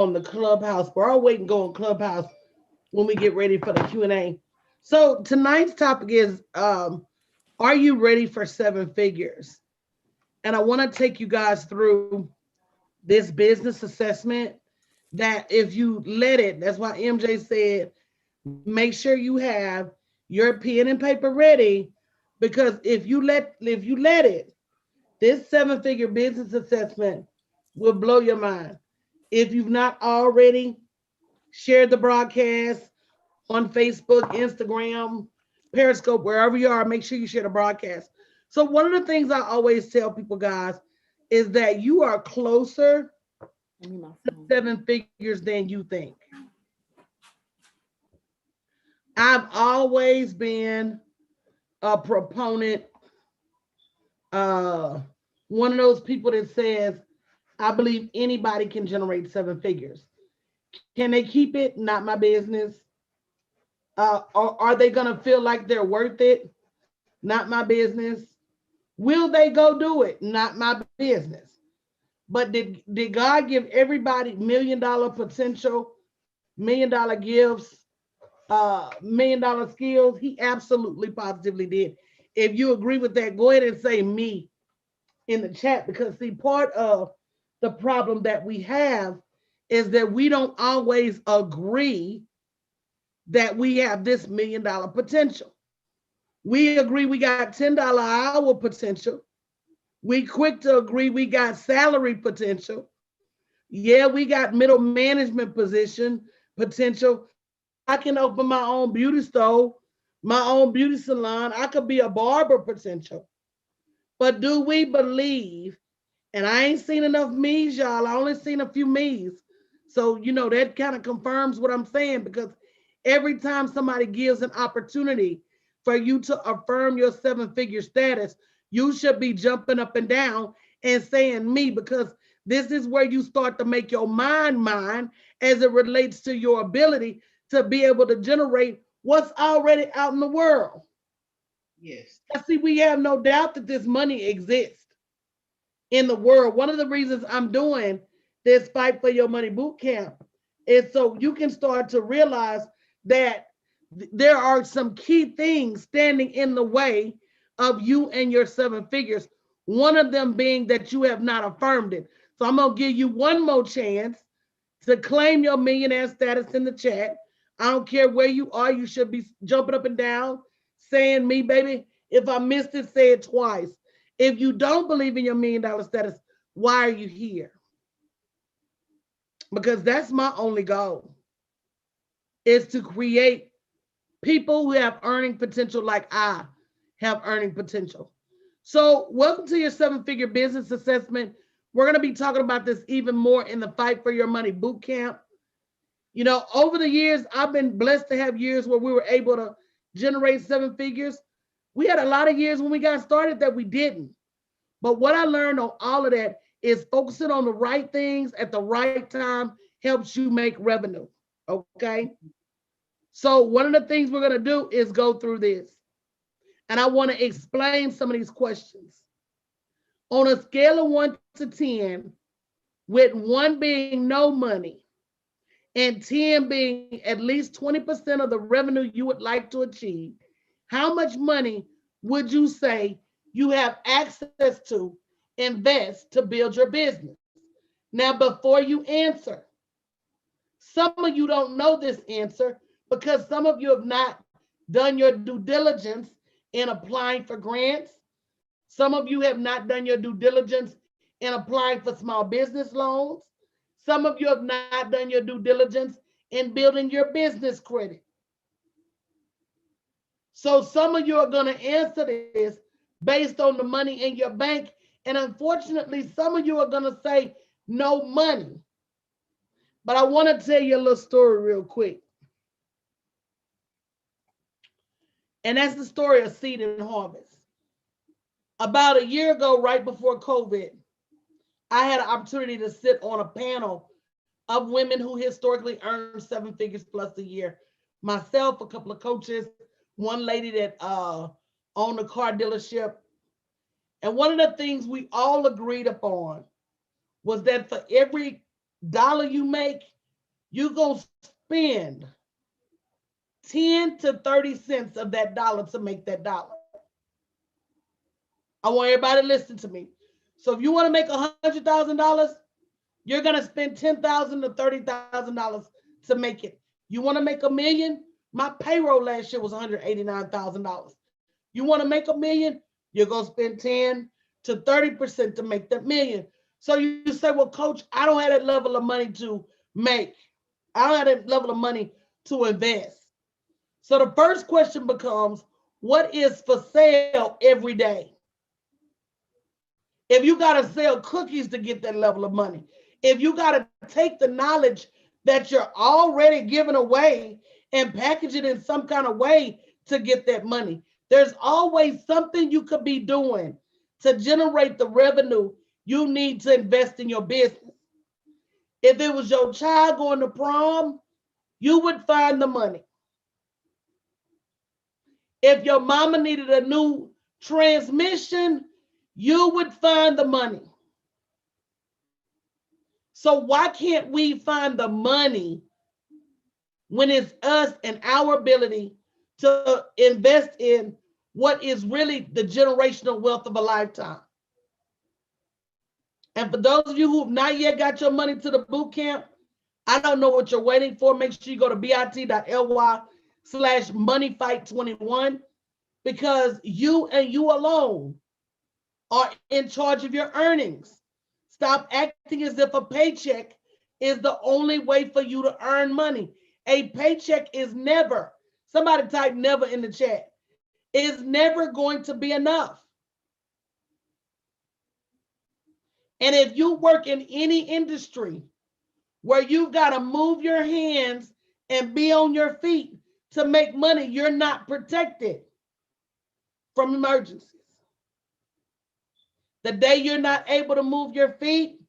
on the Clubhouse. We're all waiting to go on Clubhouse when we get ready for the Q&A. So tonight's topic is are you ready for seven figures? And I want to take you guys through this business assessment that if you let it, that's why MJ said, make sure you have your pen and paper ready because if you let it, this seven-figure business assessment will blow your mind. If you've not already shared the broadcast on Facebook, Instagram, Periscope, wherever you are, make sure you share the broadcast. So one of the things I always tell people, guys, is that you are closer Give me my to phone. seven figures than you think. I've always been a proponent, uh, one of those people that says, I believe anybody can generate seven figures. Can they keep it? Not my business. Or are they going to feel like they're worth it? Not my business. Will they go do it? Not my business. But did God give everybody $1 million potential, $1 million gifts, $1 million skills? He absolutely positively did. If you agree with that, go ahead and say me in the chat because see, part of the problem that we have is that we don't always agree that we have this $1 million potential. We agree we got $10 an hour potential. We quick to agree we got salary potential. Yeah, we got middle management position potential. I can open my own beauty store, my own beauty salon. I could be a barber potential. But do we believe, and I ain't seen enough me's, y'all. I only seen a few me's. So, that kind of confirms what I'm saying because every time somebody gives an opportunity for you to affirm your seven-figure status, you should be jumping up and down and saying me because this is where you start to make your mind as it relates to your ability to be able to generate what's already out in the world. Yes. I see we have no doubt that this money exists in the world. One of the reasons I'm doing this Fight for Your Money boot camp is so you can start to realize that there are some key things standing in the way of you and your seven figures. One of them being that you have not affirmed it. So I'm going to give you one more chance to claim your millionaire status in the chat. I don't care where you are, you should be jumping up and down saying me, baby. If I missed it, say it twice. If you don't believe in your $1 million status, why are you here? Because that's my only goal is to create people who have earning potential like I have earning potential. So, welcome to your seven-figure business assessment. We're going to be talking about this even more in the Fight for Your Money boot camp. Over the years, I've been blessed to have years where we were able to generate seven figures. We had a lot of years when we got started that we didn't. But what I learned on all of that is focusing on the right things at the right time helps you make revenue. Okay. So, one of the things we're going to do is go through this. And I want to explain some of these questions. On a scale of 1 to 10, with 1 being no money and 10 being at least 20% of the revenue you would like to achieve, how much money would you say you have access to invest to build your business? Now, before you answer, some of you don't know this answer because some of you have not done your due diligence in applying for grants. Some of you have not done your due diligence in applying for small business loans. Some of you have not done your due diligence in building your business credit. So some of you are going to answer this based on the money in your bank. And unfortunately, some of you are going to say no money. But I want to tell you a little story real quick. And that's the story of seed and harvest. About a year ago, right before COVID, I had an opportunity to sit on a panel of women who historically earned seven figures plus a year. Myself, a couple of coaches, one lady that owned a car dealership. And one of the things we all agreed upon was that for every dollar you make, you gonna spend 10 to 30 cents of that dollar to make that dollar. I want everybody to listen to me. So if you want to make $100,000, you're gonna spend $10,000 to $30,000 to make it. You want to make $1,000,000? My payroll last year was $189,000. You want to make $1,000,000? You're gonna spend 10 to 30% to make that million. So you say, well, coach, I don't have that level of money to make. I don't have that level of money to invest. So the first question becomes, what is for sale every day? If you got to sell cookies to get that level of money, if you got to take the knowledge that you're already giving away and package it in some kind of way to get that money, there's always something you could be doing to generate the revenue you need to invest in your business. If it was your child going to prom, you would find the money. If your mama needed a new transmission, you would find the money. So why can't we find the money when it's us and our ability to invest in what is really the generational wealth of a lifetime? And for those of you who have not yet got your money to the boot camp, I don't know what you're waiting for. Make sure you go to bit.ly/moneyfight21, because you and you alone are in charge of your earnings. Stop acting as if a paycheck is the only way for you to earn money. A paycheck is never, somebody type never in the chat, is never going to be enough. And if you work in any industry where you've got to move your hands and be on your feet to make money, you're not protected from emergencies. The day you're not able to move your feet,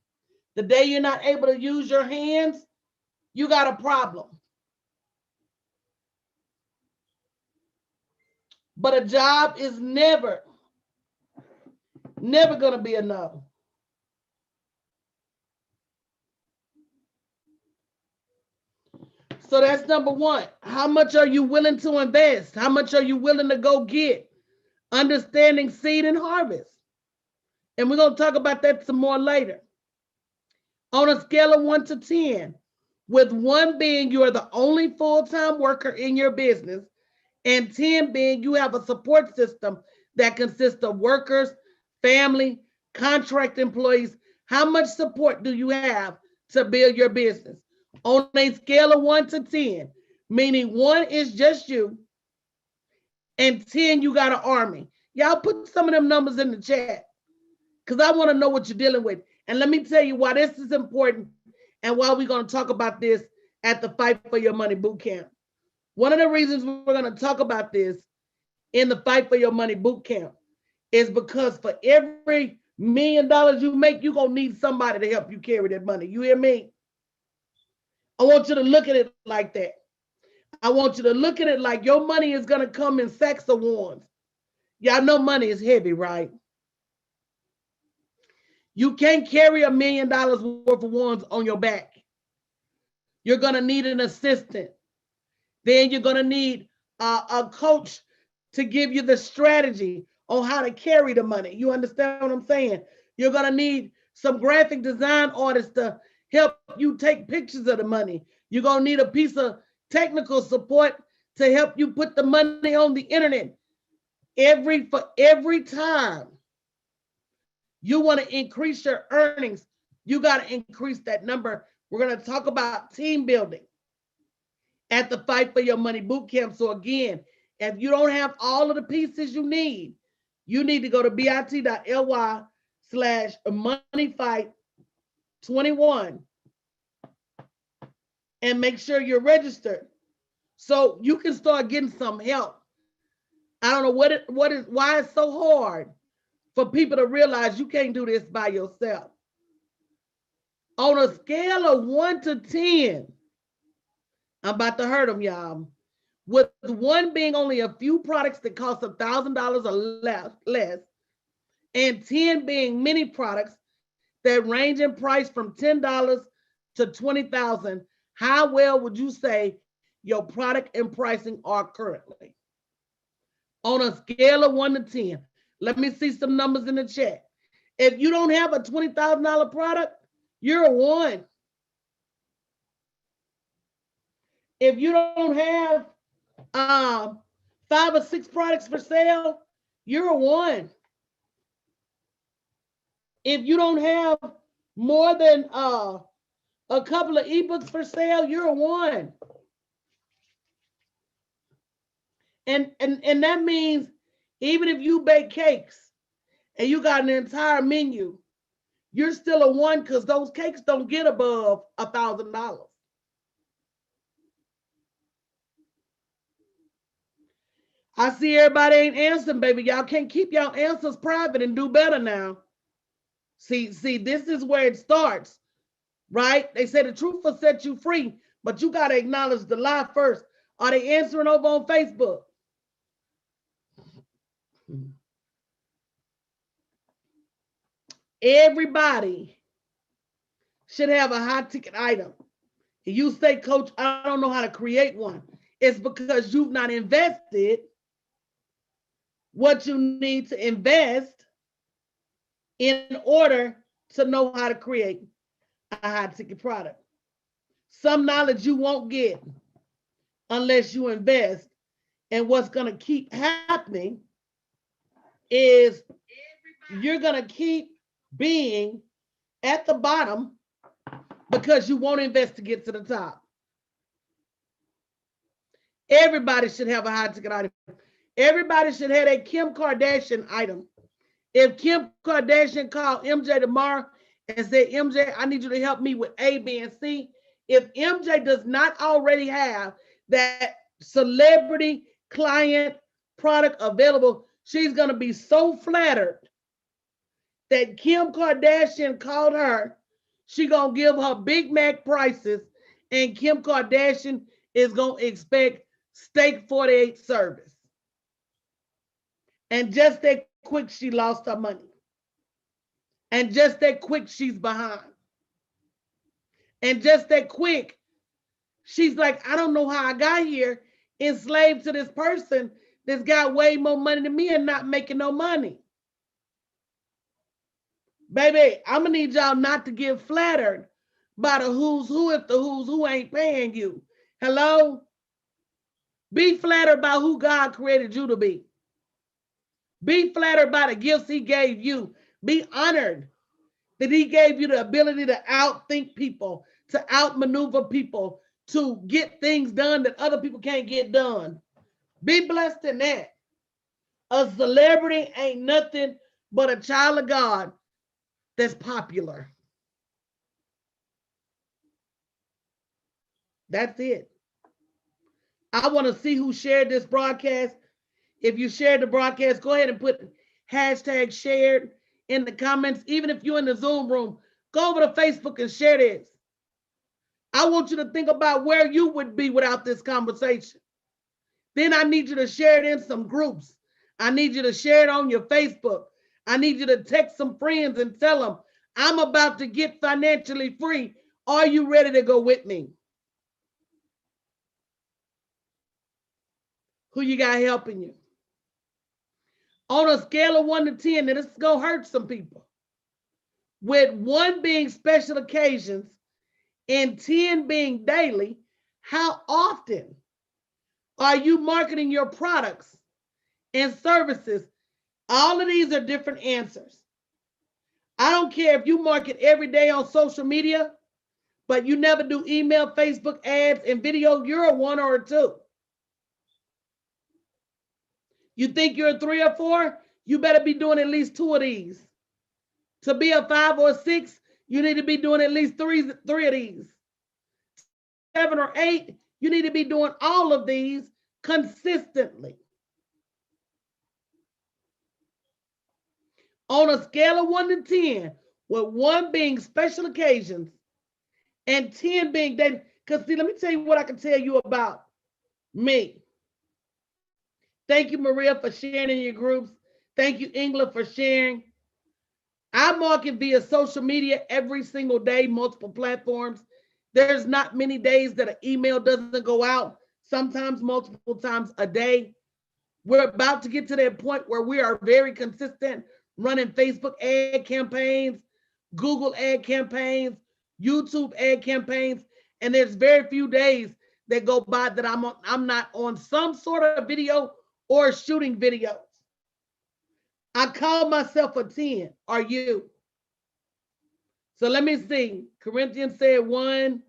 the day you're not able to use your hands, you got a problem. But a job is never going to be enough. So that's number one. How much are you willing to invest? How much are you willing to go get? Understanding seed and harvest. And we're going to talk about that some more later. On a scale of 1 to 10, with 1 being you are the only full-time worker in your business, and 10 being you have a support system that consists of workers, family, contract employees, how much support do you have to build your business? On a scale of 1 to 10, meaning 1 is just you, and 10, you got an army. Y'all put some of them numbers in the chat, because I want to know what you're dealing with. And let me tell you why this is important and why we're going to talk about this at the Fight for Your Money Bootcamp. One of the reasons we're going to talk about this in the Fight for Your Money Bootcamp is because for every $1 million you make, you're going to need somebody to help you carry that money. You hear me? I want you to look at it like that. I want you to look at it like your money is going to come in sacks of ones. Y'all know money is heavy, right? You can't carry $1 million worth of ones on your back. You're going to need an assistant. Then you're going to need a coach to give you the strategy on how to carry the money. You understand what I'm saying? You're going to need some graphic design artists to help you take pictures of the money. You're going to need a piece of technical support to help you put the money on the internet. For every time you want to increase your earnings, you got to increase that number. We're going to talk about team building at the Fight for Your Money Bootcamp. So again, if you don't have all of the pieces you need to go to bit.ly/moneyfight21 and make sure you're registered so you can start getting some help. I don't know why it's so hard for people to realize you can't do this by yourself. On a scale of 1 to 10, I'm about to hurt them, y'all. With 1 being only a few products that cost $1,000 or less, and 10 being many products that range in price from $10 to 20,000, how well would you say your product and pricing are currently? On a scale of 1 to 10. Let me see some numbers in the chat. If you don't have a $20,000 product, you're a 1. If you don't have 5 or 6 products for sale, you're a 1. If you don't have more than a couple of ebooks for sale, you're a 1. And that means even if you bake cakes and you got an entire menu, you're still a 1 because those cakes don't get above $1,000. I see everybody ain't answering, baby. Y'all can't keep y'all answers private and do better now. See, this is where it starts, right? They say the truth will set you free, but you got to acknowledge the lie first. Are they answering over on Facebook? Everybody should have a high ticket item. You say, Coach, I don't know how to create one. It's because you've not invested what you need to invest in order to know how to create a high ticket product. Some knowledge you won't get unless you invest. And what's going to keep happening is you're going to keep being at the bottom because you won't invest to get to the top. Everybody should have a high ticket item. Everybody should have a Kim Kardashian item. If Kim Kardashian called MJ tomorrow and said, MJ, I need you to help me with A, B, and C. If MJ does not already have that celebrity client product available, she's going to be so flattered that Kim Kardashian called her. She going to give her Big Mac prices, and Kim Kardashian is going to expect steak 48 service. And just that quick, she lost her money. And just that quick, she's behind. And just that quick, she's like, I don't know how I got here, enslaved to this person that's got way more money than me and not making no money. Baby, I'm going to need y'all not to get flattered by the who's who if the who's who ain't paying you. Hello? Be flattered by who God created you to be. Be flattered by the gifts he gave you. Be honored that he gave you the ability to outthink people, to outmaneuver people, to get things done that other people can't get done. Be blessed in that. A celebrity ain't nothing but a child of God that's popular. That's it. I want to see who shared this broadcast. If you shared the broadcast, go ahead and put hashtag shared in the comments. Even if you're in the Zoom room, go over to Facebook and share this. I want you to think about where you would be without this conversation. Then I need you to share it in some groups. I need you to share it on your Facebook. I need you to text some friends and tell them, I'm about to get financially free. Are you ready to go with me? Who you got helping you? On a scale of 1 to 10, and this is going to hurt some people. With 1 being special occasions and 10 being daily, how often are you marketing your products and services? All of these are different answers. I don't care if you market every day on social media, but you never do email, Facebook ads, and video, you're a 1 or a 2. You think you're a 3 or 4? You better be doing at least 2 of these. To be a 5 or a 6, you need to be doing at least three of these. 7 or 8, you need to be doing all of these consistently. On a scale of 1 to 10, with 1 being special occasions and 10 being daily. Because see, let me tell you what I can tell you about me. Thank you, Maria, for sharing in your groups. Thank you, Ingela, for sharing. I market via social media every single day, multiple platforms. There's not many days that an email doesn't go out, sometimes multiple times a day. We're about to get to that point where we are very consistent running Facebook ad campaigns, Google ad campaigns, YouTube ad campaigns, and there's very few days that go by that I'm not on some sort of video or shooting videos. I call myself a 10. Are you? So let me see. Corinthians said 1.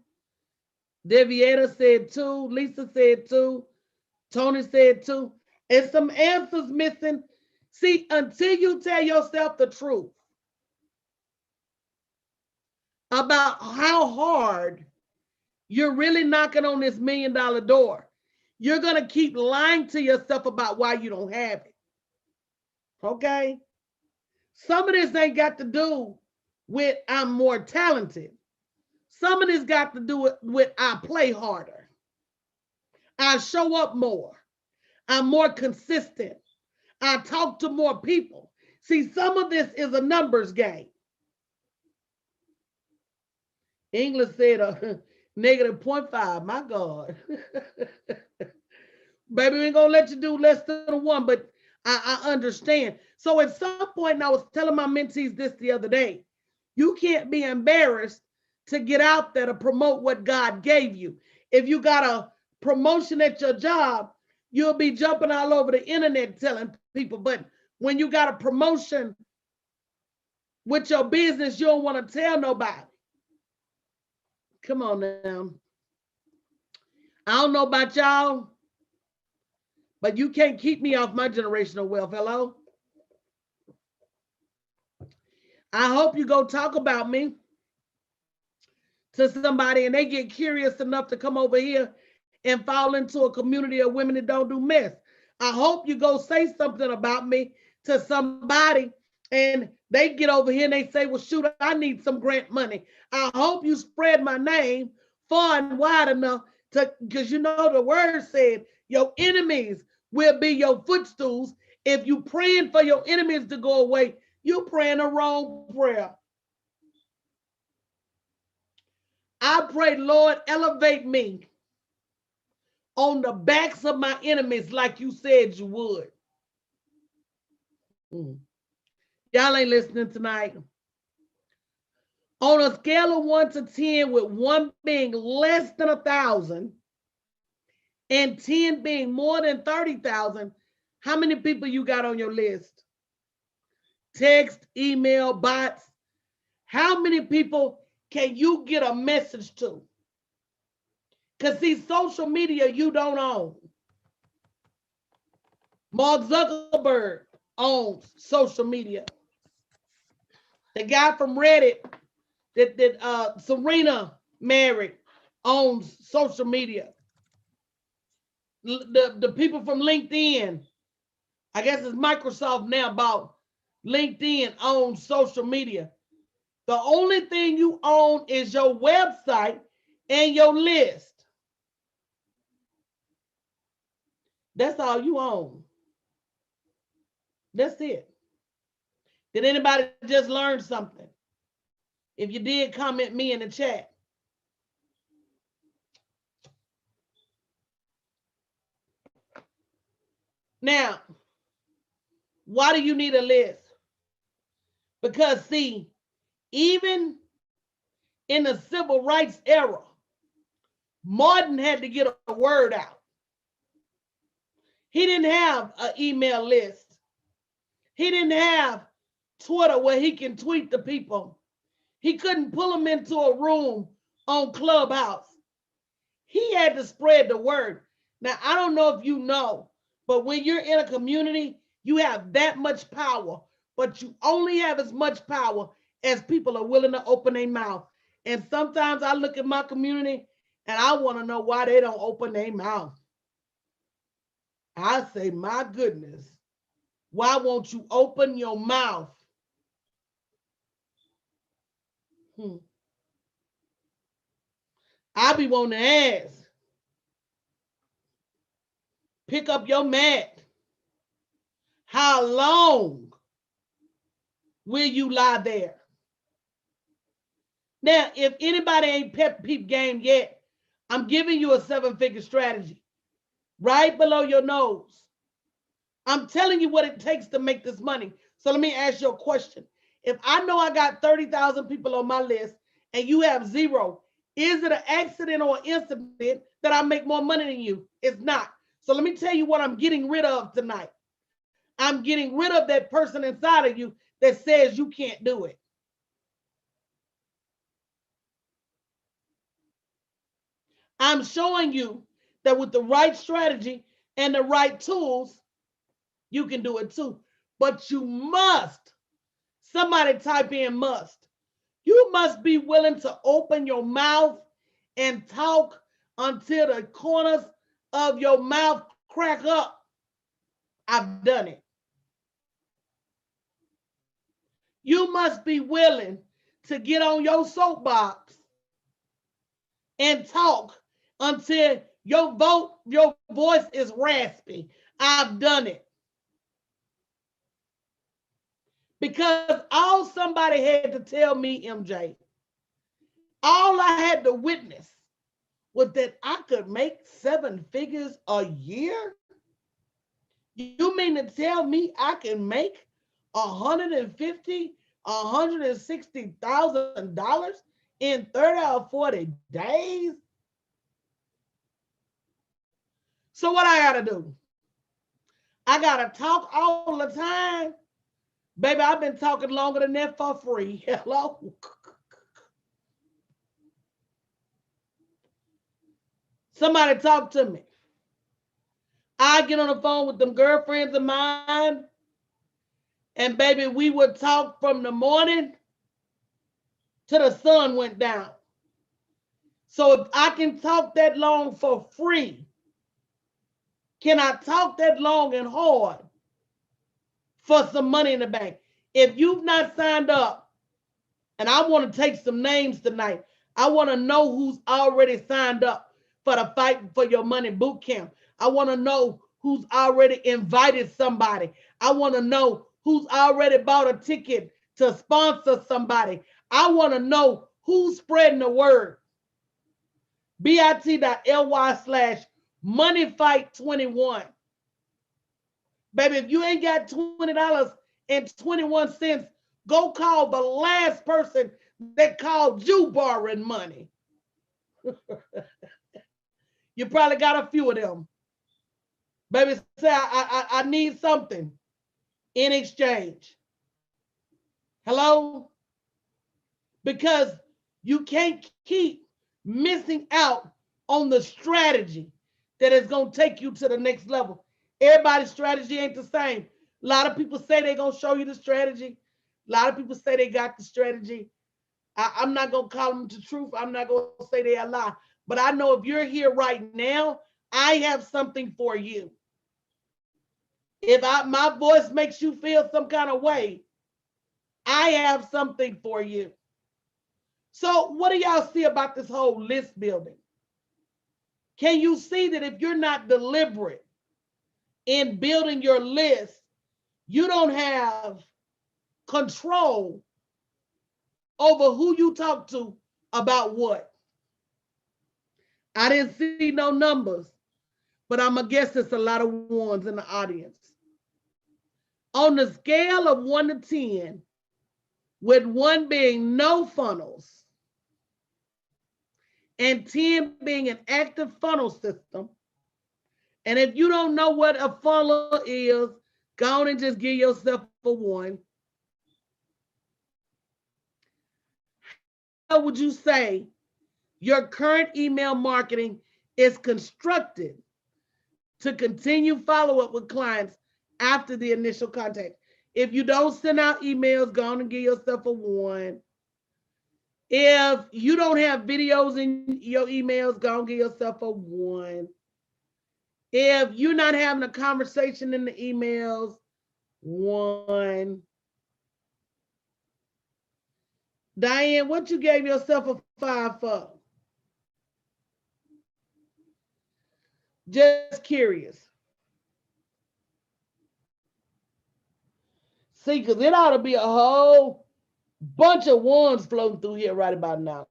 Deviata said 2. Lisa said 2. Tony said 2. And some answers missing. See, until you tell yourself the truth about how hard you're really knocking on this $1 million door, you're going to keep lying to yourself about why you don't have it. Okay? Some of this ain't got to do with I'm more talented. Some of this got to do with I play harder. I show up more. I'm more consistent. I talk to more people. See, some of this is a numbers game. English said negative 0.5. My God. Baby, we ain't going to let you do less than a 1, but I understand. So at some point, and I was telling my mentees this the other day, you can't be embarrassed to get out there to promote what God gave you. If you got a promotion at your job, you'll be jumping all over the internet telling people. But when you got a promotion with your business, you don't want to tell nobody. Come on now. I don't know about y'all, but you can't keep me off my generational wealth. Hello? I hope you go talk about me to somebody and they get curious enough to come over here and fall into a community of women that don't do mess. I hope you go say something about me to somebody and they get over here and they say, well, shoot, I need some grant money. I hope you spread my name far and wide enough to, because you know the word said your enemies will be your footstools. If you praying for your enemies to go away, you're praying the wrong prayer. I pray, Lord, elevate me on the backs of my enemies like you said you would. Y'all ain't listening tonight. On a scale of 1 to 10, with 1 being less than 1,000 and 10 being more than 30,000, how many people you got on your list? Text, email, bots. How many people can you get a message to? Because see, social media you don't own. Mark Zuckerberg owns social media. The guy from Reddit that Serena married owns social media. The people from LinkedIn, I guess it's Microsoft now, bought LinkedIn owns social media. The only thing you own is your website and your list. That's all you own. That's it. Did anybody just learn something? If you did, comment me in the chat. Now, why do you need a list? Because see, even in the civil rights era, Martin had to get a word out. He didn't have an email list. He didn't have Twitter where he can tweet the people. He couldn't pull them into a room on Clubhouse. He had to spread the word. Now, I don't know if you know, but when you're in a community, you have that much power, but you only have as much power as people are willing to open their mouth. And sometimes I look at my community and I want to know why they don't open their mouth. I say, my goodness, why won't you open your mouth? I be wanting to ask, pick up your mat. How long will you lie there? Now, if anybody ain't peep game yet, I'm giving you a 7-figure strategy right below your nose. I'm telling you what it takes to make this money. So let me ask you a question. If I know I got 30,000 people on my list and you have 0, is it an accident or an incident that I make more money than you? It's not. So let me tell you what I'm getting rid of tonight. I'm getting rid of that person inside of you that says you can't do it. I'm showing you that with the right strategy and the right tools, you can do it too. But you must, somebody type in must. You must be willing to open your mouth and talk until the corners of your mouth crack up. I've done it. You must be willing to get on your soapbox and talk until your voice is raspy. I've done it. Because all somebody had to tell me, MJ, all I had to witness was that I could make 7 figures a year. You mean to tell me I can make $150,000, $160,000 in 30 or 40 days? So what I gotta do? I gotta talk all the time. Baby, I've been talking longer than that for free. Hello? Somebody talk to me. I get on the phone with them girlfriends of mine, and baby, we would talk from the morning till the sun went down. So if I can talk that long for free, can I talk that long and hard for some money in the bank? If you've not signed up, and I want to take some names tonight, I want to know who's already signed up for the Fight for Your Money boot camp. I want to know who's already invited somebody. I want to know who's already bought a ticket to sponsor somebody. I want to know who's spreading the word. bit.ly/moneyfight21. Baby, if you ain't got $20.21, go call the last person that called you borrowing money. You probably got a few of them. Baby, say, I need something in exchange. Hello? Because you can't keep missing out on the strategy that is going to take you to the next level. Everybody's strategy ain't the same. A lot of people say they're going to show you the strategy. A lot of people say they got the strategy. I'm not going to call them the truth. I'm not going to say they a lie. But I know if you're here right now, I have something for you. If my voice makes you feel some kind of way, I have something for you. So what do y'all see about this whole list building? Can you see that if you're not deliberate in building your list, you don't have control over who you talk to about what? I didn't see no numbers, but I'm going to guess it's a lot of ones in the audience. On the scale of 1 to 10, with 1 being no funnels and 10 being an active funnel system, and if you don't know what a funnel is, go on and just give yourself a 1. How would you say your current email marketing is constructed to continue follow-up with clients after the initial contact? If you don't send out emails, go on and give yourself a 1. If you don't have videos in your emails, go on and give yourself a 1. If you're not having a conversation in the emails, 1. Diane, what you gave yourself a 5 for? Just curious. See, because it ought to be a whole Bunch of ones floating through here right about now.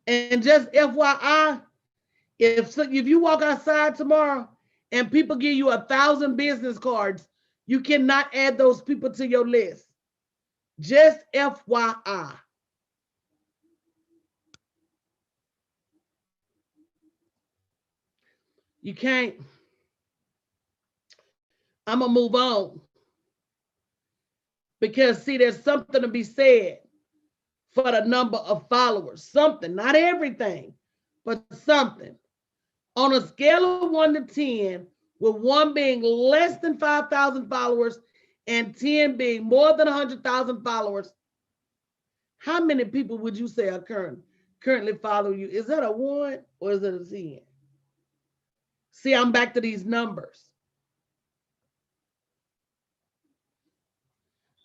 And just FYI, if you walk outside tomorrow and people give you 1,000 business cards, you cannot add those people to your list. Just FYI. You can't. I'm going to move on. Because, see, there's something to be said for the number of followers. Something, not everything, but something. On a scale of 1 to 10, with 1 being less than 5,000 followers and 10 being more than 100,000 followers, how many people would you say are currently follow you? Is that a 1 or is it a 10? See, I'm back to these numbers.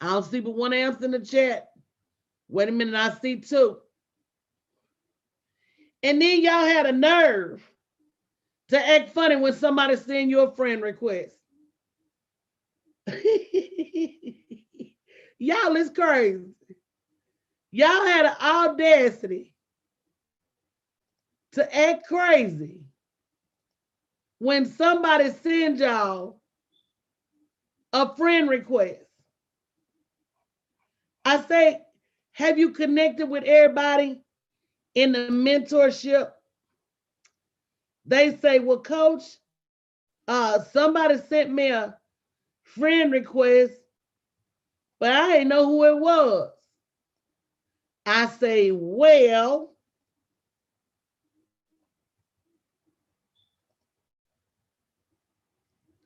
I don't see but 1 answer in the chat. Wait a minute, I see 2. And then y'all had a nerve to act funny when somebody send you a friend request. Y'all is crazy. Y'all had an audacity to act crazy when somebody sends y'all a friend request. I say, have you connected with everybody in the mentorship? They say, well, coach, somebody sent me a friend request, but I didn't know who it was. I say, well,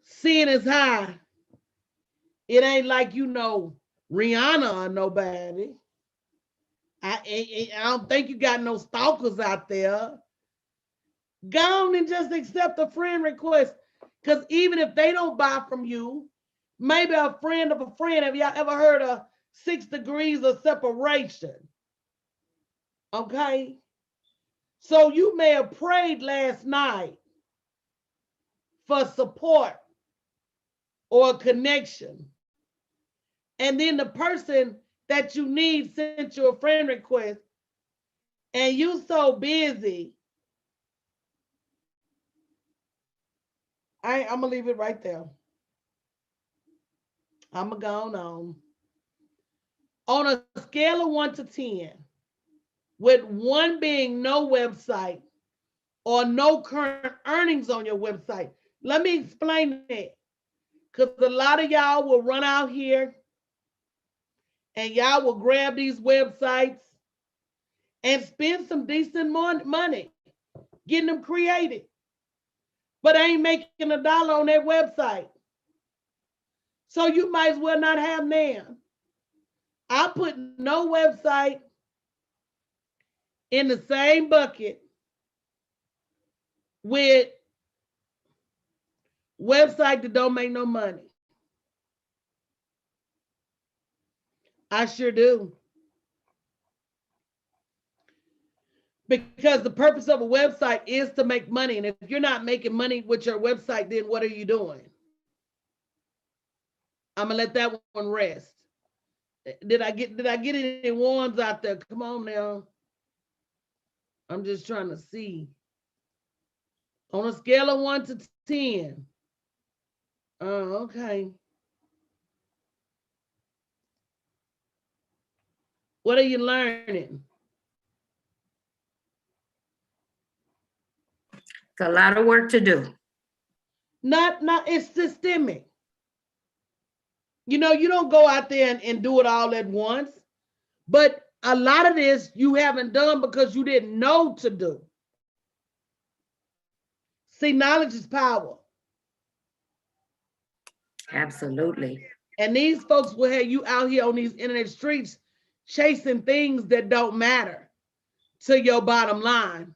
seeing as high, it ain't like you know Rihanna or nobody. I don't think you got no stalkers out there. Go on and just accept a friend request. Because even if they don't buy from you, maybe a friend of a friend. Have y'all ever heard of 6 degrees of separation? Okay. So you may have prayed last night for support or a connection. And then the person that you need sent you a friend request and you so busy. I'm going to leave it right there. I'm going to go on. On a scale of 1 to 10, with 1 being no website or no current earnings on your website. Let me explain that. Because a lot of y'all will run out here and y'all will grab these websites and spend some decent money getting them created. But ain't making $1 on that website. So you might as well not have none. I put no website in the same bucket with website that don't make no money. I sure do. Because the purpose of a website is to make money. And if you're not making money with your website, then what are you doing? I'm gonna let that one rest. Did I get any ones out there? Come on now. I'm just trying to see. On a scale of 1 to 10. Oh, okay. What are you learning? It's a lot of work to do. Not, it's systemic. You know, you don't go out there and do it all at once, but a lot of this you haven't done because you didn't know to do. See, knowledge is power. Absolutely. And these folks will have you out here on these internet streets chasing things that don't matter to your bottom line.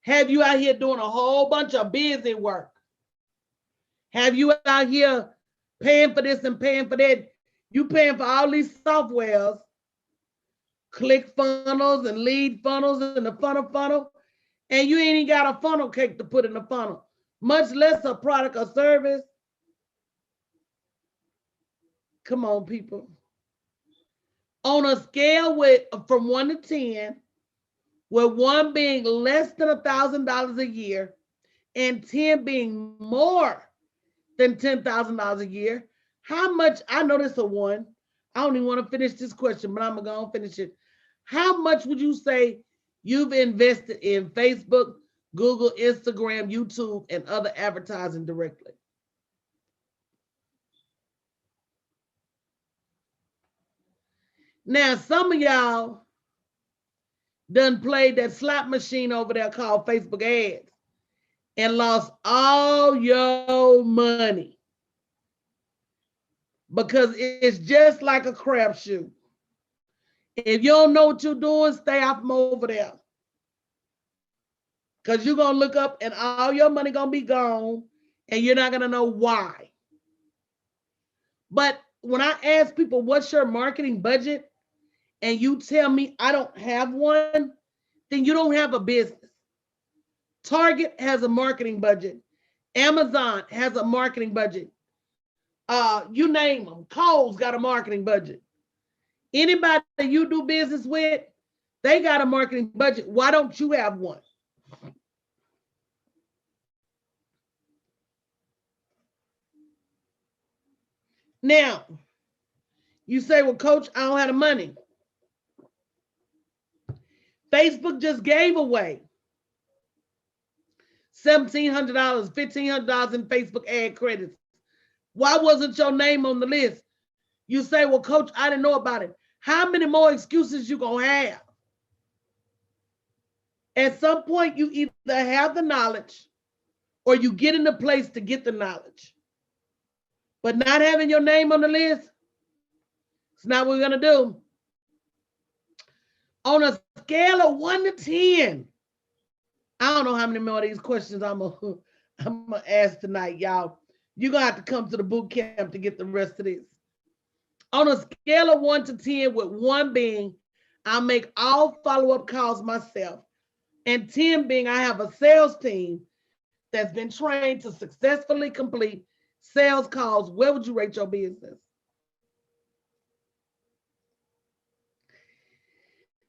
Have you out here doing a whole bunch of busy work? Have you out here paying for this and paying for that? You paying for all these softwares, ClickFunnels and lead funnels and the funnel, and you ain't even got a funnel cake to put in the funnel, much less a product or service. Come on, people. On a scale from 1 to 10, with 1 being less than $1,000 a year and 10 being more than $10,000 a year, how much, I know this a 1. I don't even want to finish this question, but I'm going to go and finish it. How much would you say you've invested in Facebook, Google, Instagram, YouTube, and other advertising directly? Now, some of y'all done played that slot machine over there called Facebook ads and lost all your money because it's just like a crapshoot. If you don't know what you're doing, stay off from over there. Because you're going to look up and all your money going to be gone and you're not going to know why. But when I ask people, what's your marketing budget? And you tell me I don't have one, then you don't have a business. Target has a marketing budget. Amazon has a marketing budget. You name them. Kohl's got a marketing budget. Anybody that you do business with, they got a marketing budget. Why don't you have one? Now, you say, well, Coach, I don't have the money. Facebook just gave away $1,700, $1,500 in Facebook ad credits. Why wasn't your name on the list? You say, well, Coach, I didn't know about it. How many more excuses you gonna have? At some point, you either have the knowledge or you get in the place to get the knowledge. But not having your name on the list, it's not what we're gonna do. On a scale of 1 to 10, I don't know how many more of these questions I'm gonna ask tonight, y'all. You're gonna have to come to the boot camp to get the rest of this. On a scale of 1 to 10, with 1 being I make all follow-up calls myself, and 10 being I have a sales team that's been trained to successfully complete sales calls, where would you rate your business?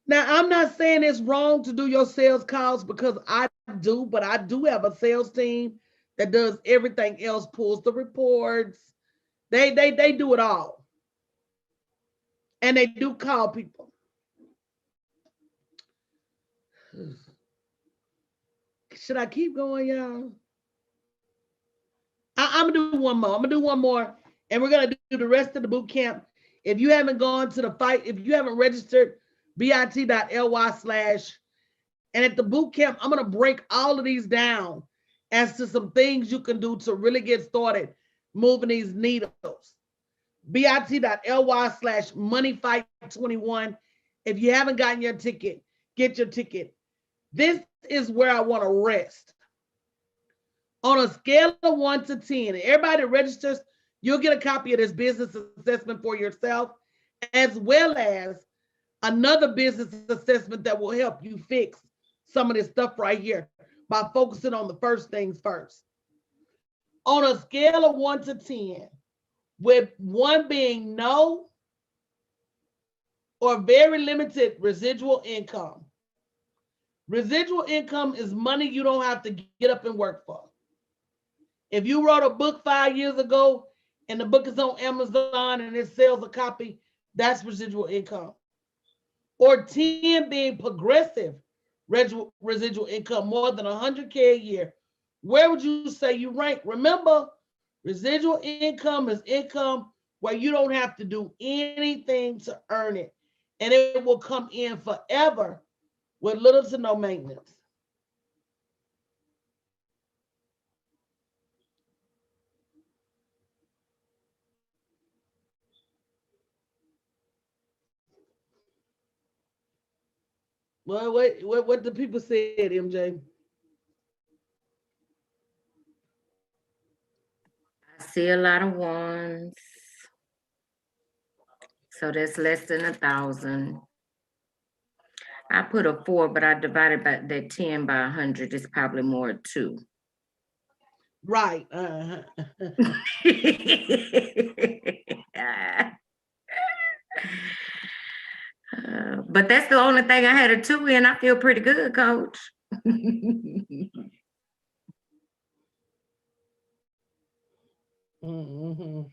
Now, I'm not saying it's wrong to do your sales calls because I do, but I do have a sales team that does everything else, pulls the reports. They do it all. And they do call people. Should I keep going, y'all? I'm gonna do one more. And we're gonna do the rest of the boot camp. If you haven't gone to the fight, if you haven't registered, bit.ly/, and at the boot camp, I'm gonna break all of these down as to some things you can do to really get started moving these needles. bit.ly/moneyfight21. If you haven't gotten your ticket, get your ticket. This is where I want to rest. On a scale of 1 to 10, everybody that registers, you'll get a copy of this business assessment for yourself, as well as another business assessment that will help you fix some of this stuff right here by focusing on the first things first. On a scale of 1 to 10, with 1 being no or very limited residual income. Residual income is money you don't have to get up and work for. If you wrote a book 5 years ago and the book is on Amazon and it sells a copy, that's residual income. Or 10 being progressive residual income, more than 100K a year. Where would you say you rank? Remember, residual income is income where you don't have to do anything to earn it, and it will come in forever with little to no maintenance. Well, what the people said, MJ? I see a lot of ones. So that's less than 1,000. I put a 4, but I divided by that 10 by 100. It's probably more 2. Right. But that's the only thing I had a 2 in. I feel pretty good, Coach. Mhm.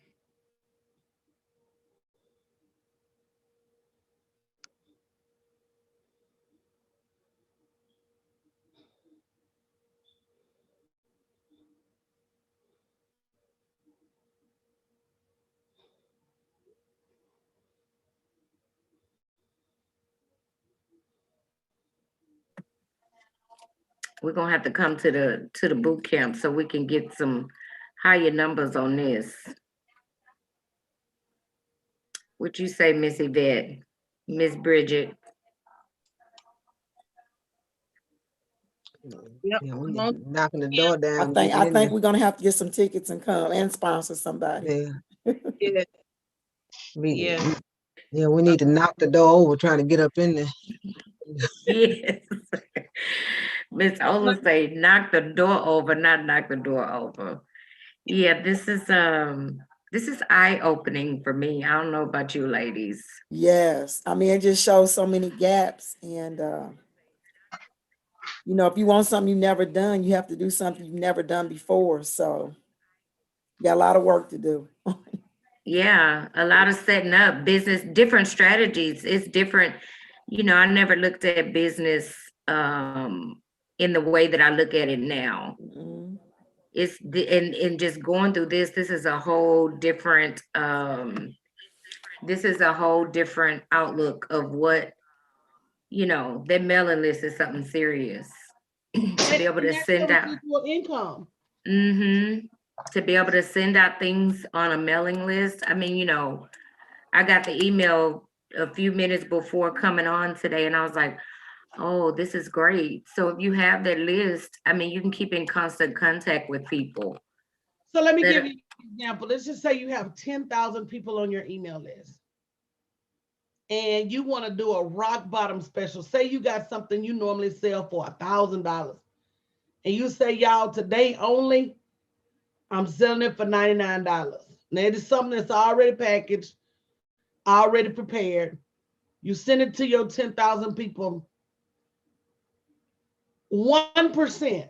We're gonna have to come to the boot camp so we can get some higher numbers on this. What you say, Miss Yvette, Miss Bridget? Yep. Yeah, we I'm need on. to knocking the door I down and think get I it in think there. we're gonna have to get some tickets and come and sponsor somebody. Yeah, Yeah. we, Yeah. yeah, we need to knock the door over trying to get up in there. Yes. Miss Ola say, knock the door over, not knock the door over. Yeah, this is eye-opening for me. I don't know about you ladies. Yes, I mean it just shows so many gaps, and you know, if you want something you've never done, you have to do something you've never done before. So, you got a lot of work to do. Yeah, a lot of setting up business, different strategies. It's different. You know, I never looked at business in the way that I look at it now. Mhm. It's and just going through this is a whole different outlook of what, you know, that mailing list is something serious. To be able And to that's send your out, residual income. to be able to send out things on a mailing list. I mean, you know, I got the email a few minutes before coming on today, and I was like, oh, this is great. So if you have that list, I mean, you can keep in constant contact with people. So let me That give are- you an example. Let's just say you have 10,000 people on your email list and you want to do a rock bottom special. Say you got something you normally sell for $1,000 and you say, y'all, today only, I'm selling it for $99. Now it is something that's already packaged, already prepared. You send it to your 10,000 people. 1%,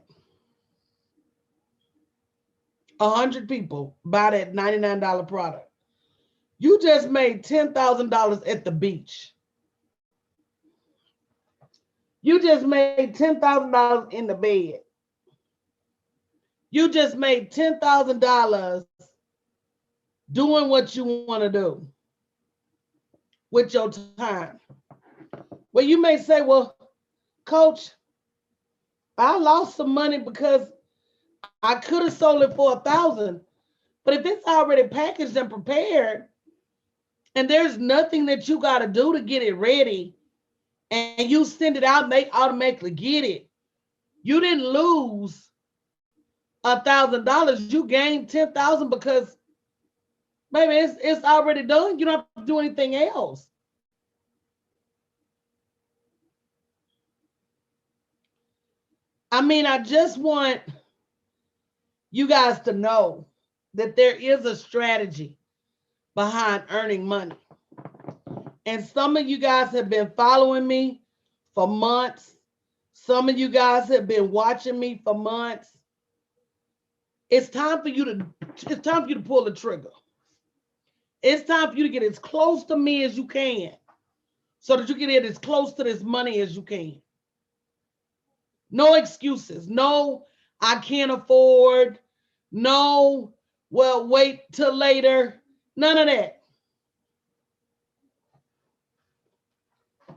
100 people buy that $99 product. You just made $10,000 at the beach. You just made $10,000 in the bed. You just made $10,000 doing what you want to do with your time. Well, you may say, well, coach, I lost some money because I could have sold it for 1,000. But if it's already packaged and prepared, and there's nothing that you got to do to get it ready, and you send it out and they automatically get it, you didn't lose $1,000. You gained 10,000 because maybe it's already done. You don't have to do anything else. I mean, I just want you guys to know that there is a strategy behind earning money. And some of you guys have been following me for months. Some of you guys have been watching me for months. It's time for you to pull the trigger. It's time for you to get as close to me as you can so that you can get as close to this money as you can. No excuses. No, I can't afford. No, well, wait till later. None of that.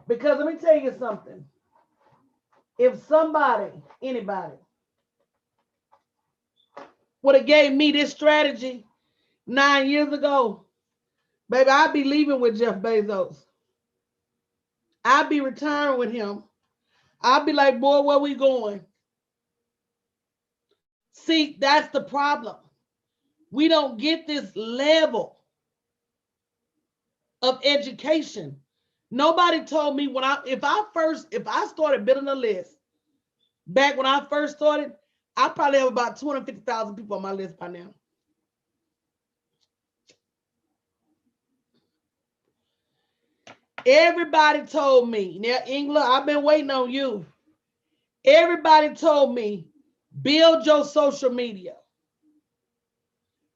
Because let me tell you something. If somebody, anybody, would have gave me this strategy 9 years ago, baby, I'd be leaving with Jeff Bezos. I'd be retiring with him. I'd be like, boy, where we going? See, that's the problem. We don't get this level of education. Nobody told me if I started building a list back when I first started, I probably have about 250,000 people on my list by now. Everybody told me, now England, I've been waiting on you. Everybody told me, build your social media.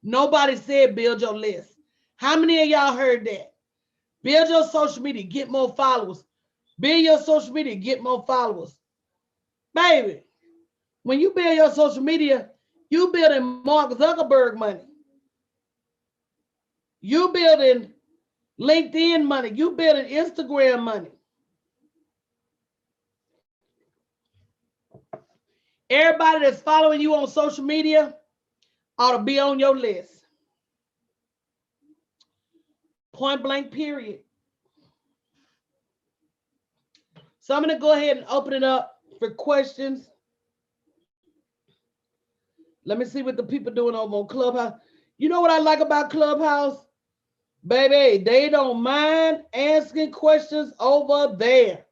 Nobody said build your list. How many of y'all heard that? Build your social media, get more followers. Build your social media, get more followers. Baby, when you build your social media, you building Mark Zuckerberg money. You building LinkedIn money. You building Instagram money. Everybody that's following you on social media ought to be on your list. Point blank, period. So I'm going to go ahead and open it up for questions. Let me see what the people doing over on Clubhouse. You know what I like about Clubhouse? Baby, they don't mind asking questions over there.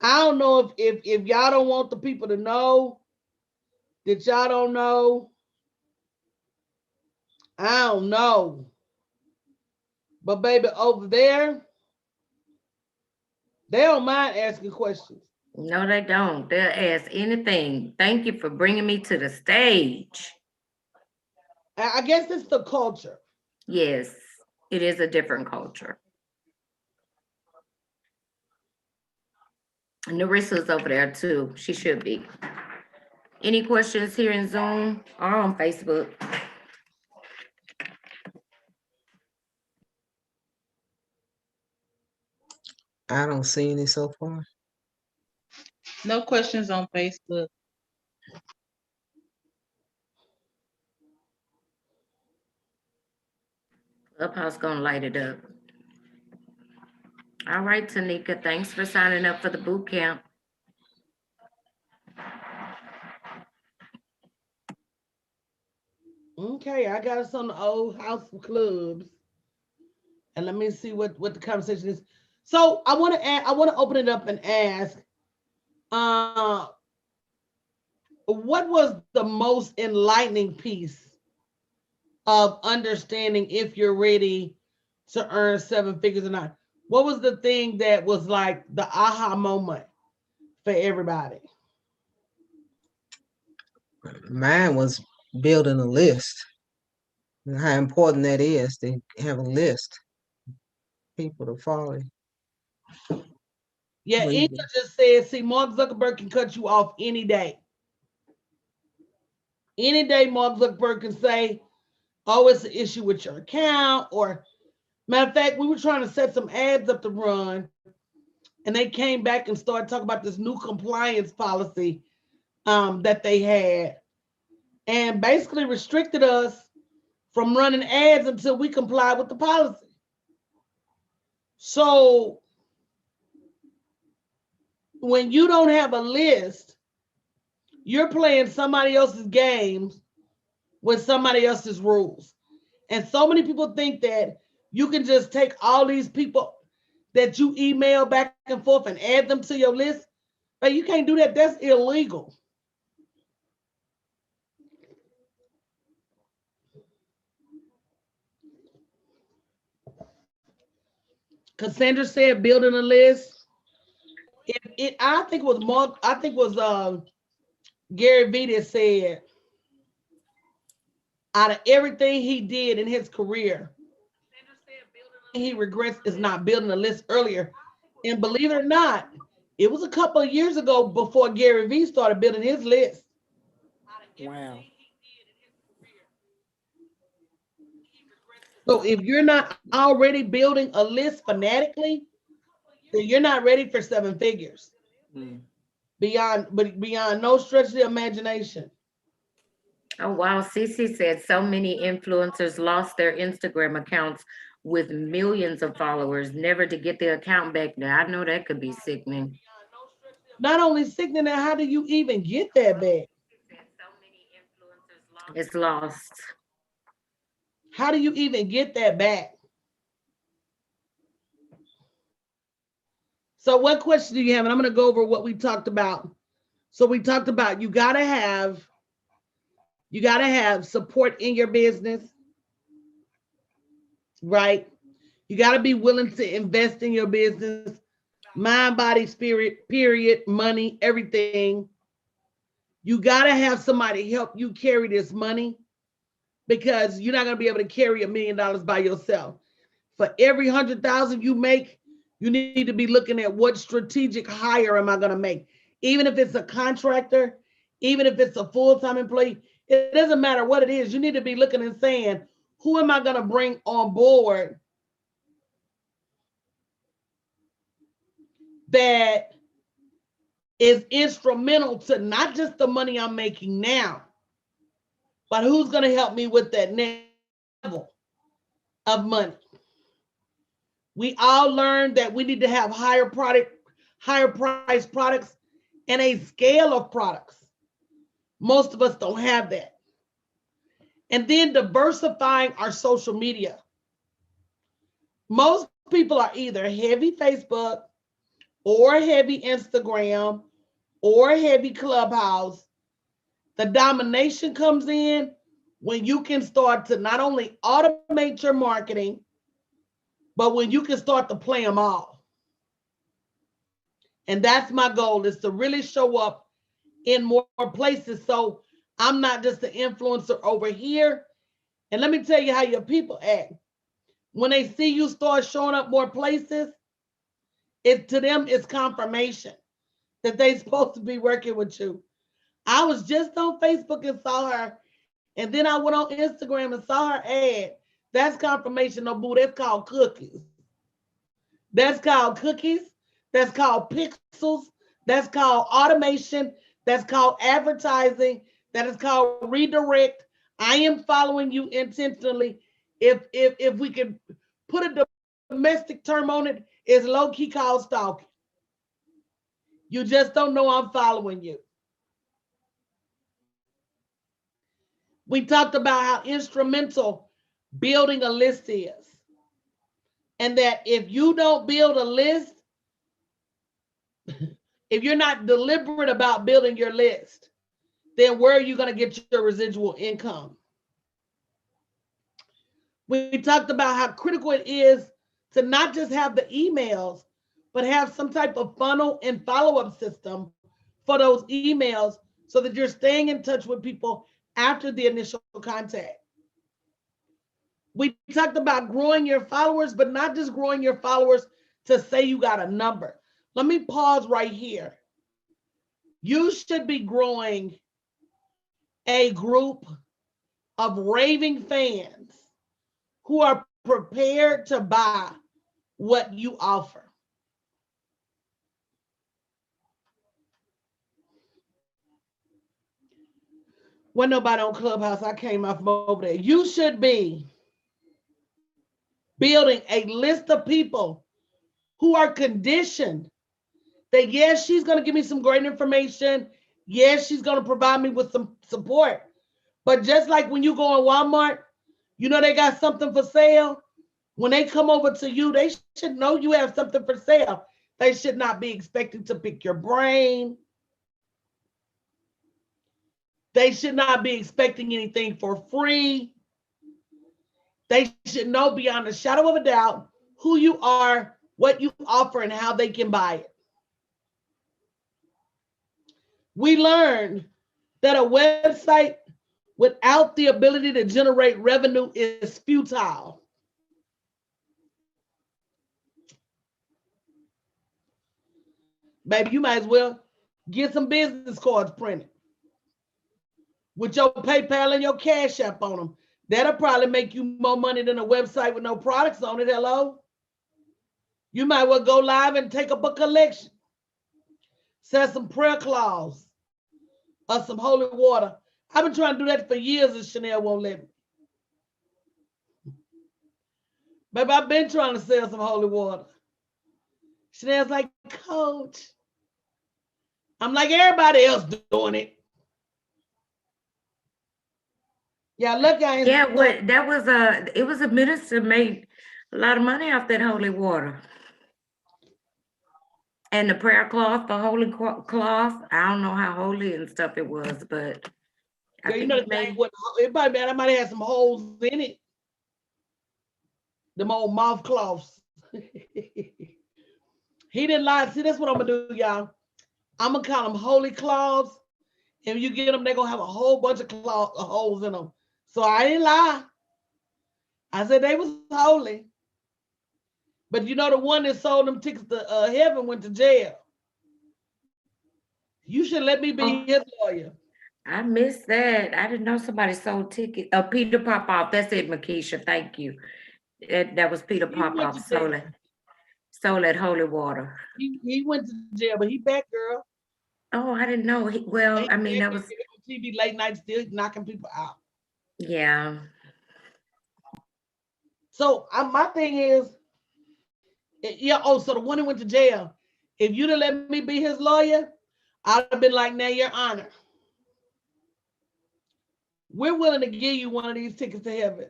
I don't know if y'all don't want the people to know that y'all don't know. I don't know. But baby, over there, they don't mind asking questions. No, they don't. They'll ask anything. Thank you for bringing me to the stage. I guess it's the culture. Yes, it is a different culture. Narissa's over there too. She should be. Any questions here in Zoom or on Facebook? I don't see any so far. No questions on Facebook. Clubhouse gonna light it up. All right, Tanika, thanks for signing up for the boot camp. Okay, I got us on the old House of Clubs. And let me see what the conversation is. So I want to open it up and ask, what was the most enlightening piece of understanding if you're ready to earn 7 figures or not? What was the thing that was like the aha moment for everybody? Mine was building a list. And how important that is to have a list. People to follow. Yeah, When you- Inga just said, see, Mark Zuckerberg can cut you off any day. Any day, Mark Zuckerberg can say, oh, it's an issue with your account. Or, matter of fact, we were trying to set some ads up to run, and they came back and started talking about this new compliance policy that they had, and basically restricted us from running ads until we comply with the policy. So when you don't have a list, you're playing somebody else's games with somebody else's rules. And so many people think that you can just take all these people that you email back and forth and add them to your list. But you can't do that. That's illegal. Cassandra said building a list. I think it was Mark, I think it was Gary Vee that said, out of everything he did in his career, he regrets is not building a list earlier. And believe it or not, it was a couple of years ago before Gary Vee started building his list. Wow. So if you're not already building a list fanatically, then you're not ready for 7 figures. Beyond no stretch of the imagination. Oh, wow. Cece said so many influencers lost their Instagram accounts with millions of followers, never to get their account back. Now, I know that could be sickening. Not only sickening, how do you even get that back? It's lost. How do you even get that back? So what question do you have? And I'm going to go over what we talked about. So we talked about you got to have support in your business, right? You got to be willing to invest in your business, mind, body, spirit, period, money, everything. You got to have somebody help you carry this money because you're not going to be able to carry $1 million by yourself. For every 100,000 you make, you need to be looking at what strategic hire am I going to make? Even if it's a contractor, even if it's a full-time employee, it doesn't matter what it is. You need to be looking and saying, who am I going to bring on board that is instrumental to not just the money I'm making now, but who's going to help me with that next level of money? We all learned that we need to have higher price products and a scale of products. Most of us don't have that. And then diversifying our social media. Most people are either heavy Facebook or heavy Instagram or heavy Clubhouse. The domination comes in when you can start to not only automate your marketing, but when you can start to play them all. And that's my goal, is to really show up in more places. So I'm not just an influencer over here. And let me tell you how your people act. When they see you start showing up more places, it to them is confirmation that they're supposed to be working with you. I was just on Facebook and saw her, and then I went on Instagram and saw her ad. That's confirmation, no boo. That's called cookies. That's called cookies. That's called pixels. That's called automation. That's called advertising. That is called redirect. I am following you intentionally. If we could put a domestic term on it, it's low-key called stalking. You just don't know I'm following you. We talked about how instrumental building a list is. And that if you don't build a list, if you're not deliberate about building your list, then where are you going to get your residual income? We talked about how critical it is to not just have the emails, but have some type of funnel and follow-up system for those emails so that you're staying in touch with people after the initial contact. We talked about growing your followers, but not just growing your followers to say you got a number. Let me pause right here. You should be growing a group of raving fans who are prepared to buy what you offer. When nobody on Clubhouse, I came off from over there. You should be building a list of people who are conditioned that, yes, she's going to give me some great information. Yes, she's going to provide me with some support. But just like when you go in Walmart, you know they got something for sale. When they come over to you, they should know you have something for sale. They should not be expecting to pick your brain. They should not be expecting anything for free. They should know beyond a shadow of a doubt who you are, what you offer, and how they can buy it. We learned that a website without the ability to generate revenue is futile. Baby, you might as well get some business cards printed with your PayPal and your Cash App on them. That'll probably make you more money than a website with no products on it. Hello? You might well go live and take up a collection. Set some prayer claws or some holy water. I've been trying to do that for years and Chanel won't let me. Baby, I've been trying to sell some holy water. Chanel's like, Coach. I'm like, everybody else doing it. Yeah, look, I ain't. Yeah, what that was it was a minister made a lot of money off that holy water. And the prayer cloth, the holy cloth, I don't know how holy and stuff it was, but I Yeah, you think know, it made, it might have had some holes in it. Them old mouth cloths. He didn't lie. See, that's what I'm gonna do, y'all. I'm gonna call them holy cloths. And when you get them, they're gonna have a whole bunch of holes in them. So I didn't lie. I said they was holy. But you know, the one that sold them tickets to heaven went to jail. You should let me be Oh. his lawyer. I missed that. I didn't know somebody sold tickets. Peter Popoff. That's it, Makisha. Thank you. That was Peter He went Popoff. to jail. Sold at Holy Water. He went to jail, but he back, girl. Oh, I didn't know. Well, I mean, He that was, on TV late night still knocking people out. yeah. So my thing is, yeah. Oh, so the one who went to jail. If you'd have let me be his lawyer, I'd have been like, now, Your Honor, we're willing to give you one of these tickets to heaven,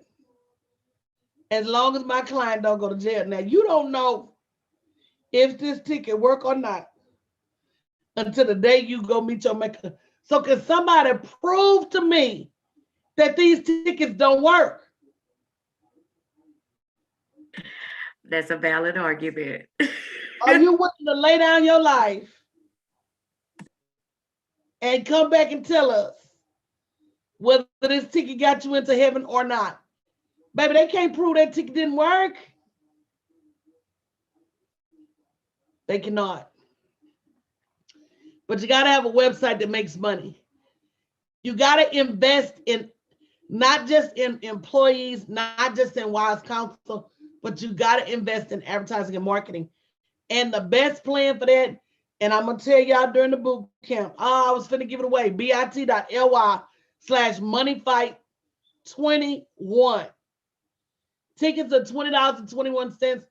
as long as my client don't go to jail. Now, you don't know if this ticket work or not until the day you go meet your maker. So can somebody prove to me that these tickets don't work? That's a valid argument. Are you willing to lay down your life and come back and tell us whether this ticket got you into heaven or not? Baby, they can't prove that ticket didn't work. They cannot. But you got to have a website that makes money. You got to invest in not just in employees, not just in wise counsel, but you got to invest in advertising and marketing. And the best plan for that, and I'm going to tell y'all during the boot camp, I was finna give it away, bit.ly/moneyfight21. Tickets are $20.21.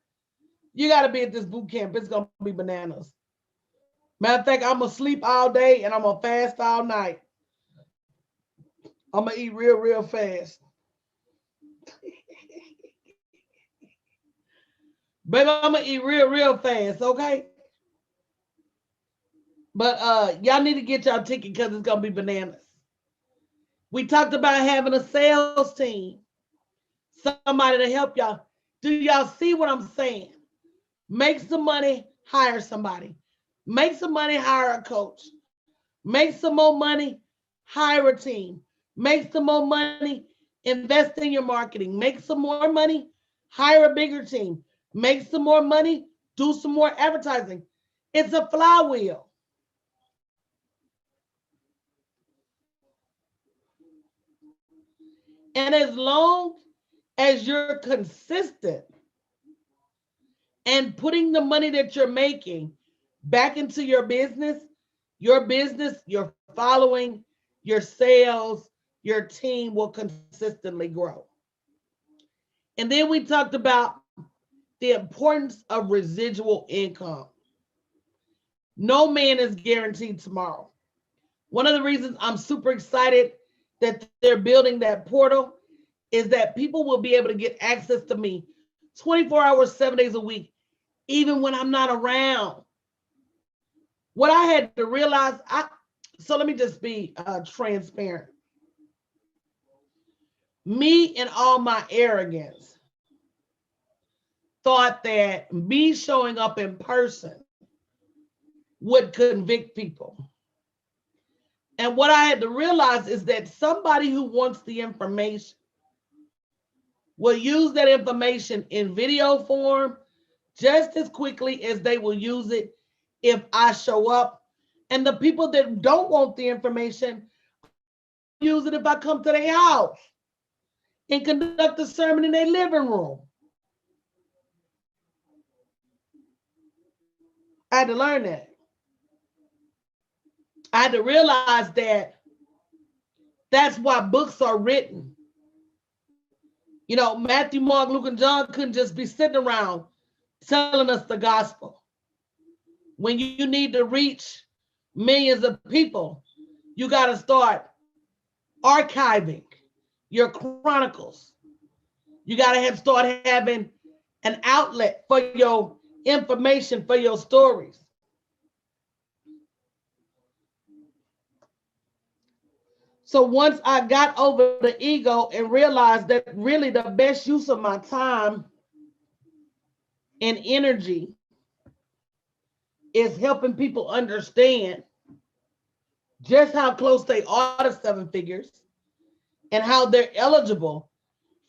You got to be at this boot camp. It's going to be bananas. Matter of fact, I'm going to sleep all day and I'm going to fast all night. I'm going to eat real, real fast. Baby, I'm going to eat real, real fast, okay? But y'all need to get y'all ticket because it's going to be bananas. We talked about having a sales team. Somebody to help y'all. Do y'all see what I'm saying? Make some money, hire somebody. Make some money, hire a coach. Make some more money, hire a team. Make some more money, invest in your marketing. Make some more money, hire a bigger team. Make some more money, do some more advertising. It's a flywheel. And as long as you're consistent and putting the money that you're making back into your business, your following, your sales, your team will consistently grow. And then we talked about the importance of residual income. No man is guaranteed tomorrow. One of the reasons I'm super excited that they're building that portal is that people will be able to get access to me 24 hours, 7 days a week, even when I'm not around. What I had to realize, so let me just be transparent. Me and all my arrogance thought that me showing up in person would convict people. And what I had to realize is that somebody who wants the information will use that information in video form just as quickly as they will use it if I show up. And the people that don't want the information use it if I come to their house and conduct a sermon in their living room. I had to learn that. I had to realize that that's why books are written. You know, Matthew, Mark, Luke, and John couldn't just be sitting around telling us the gospel. When you need to reach millions of people, you got to start archiving your chronicles. You got to start having an outlet for your information, for your stories. So once I got over the ego and realized that really the best use of my time and energy is helping people understand just how close they are to seven figures and how they're eligible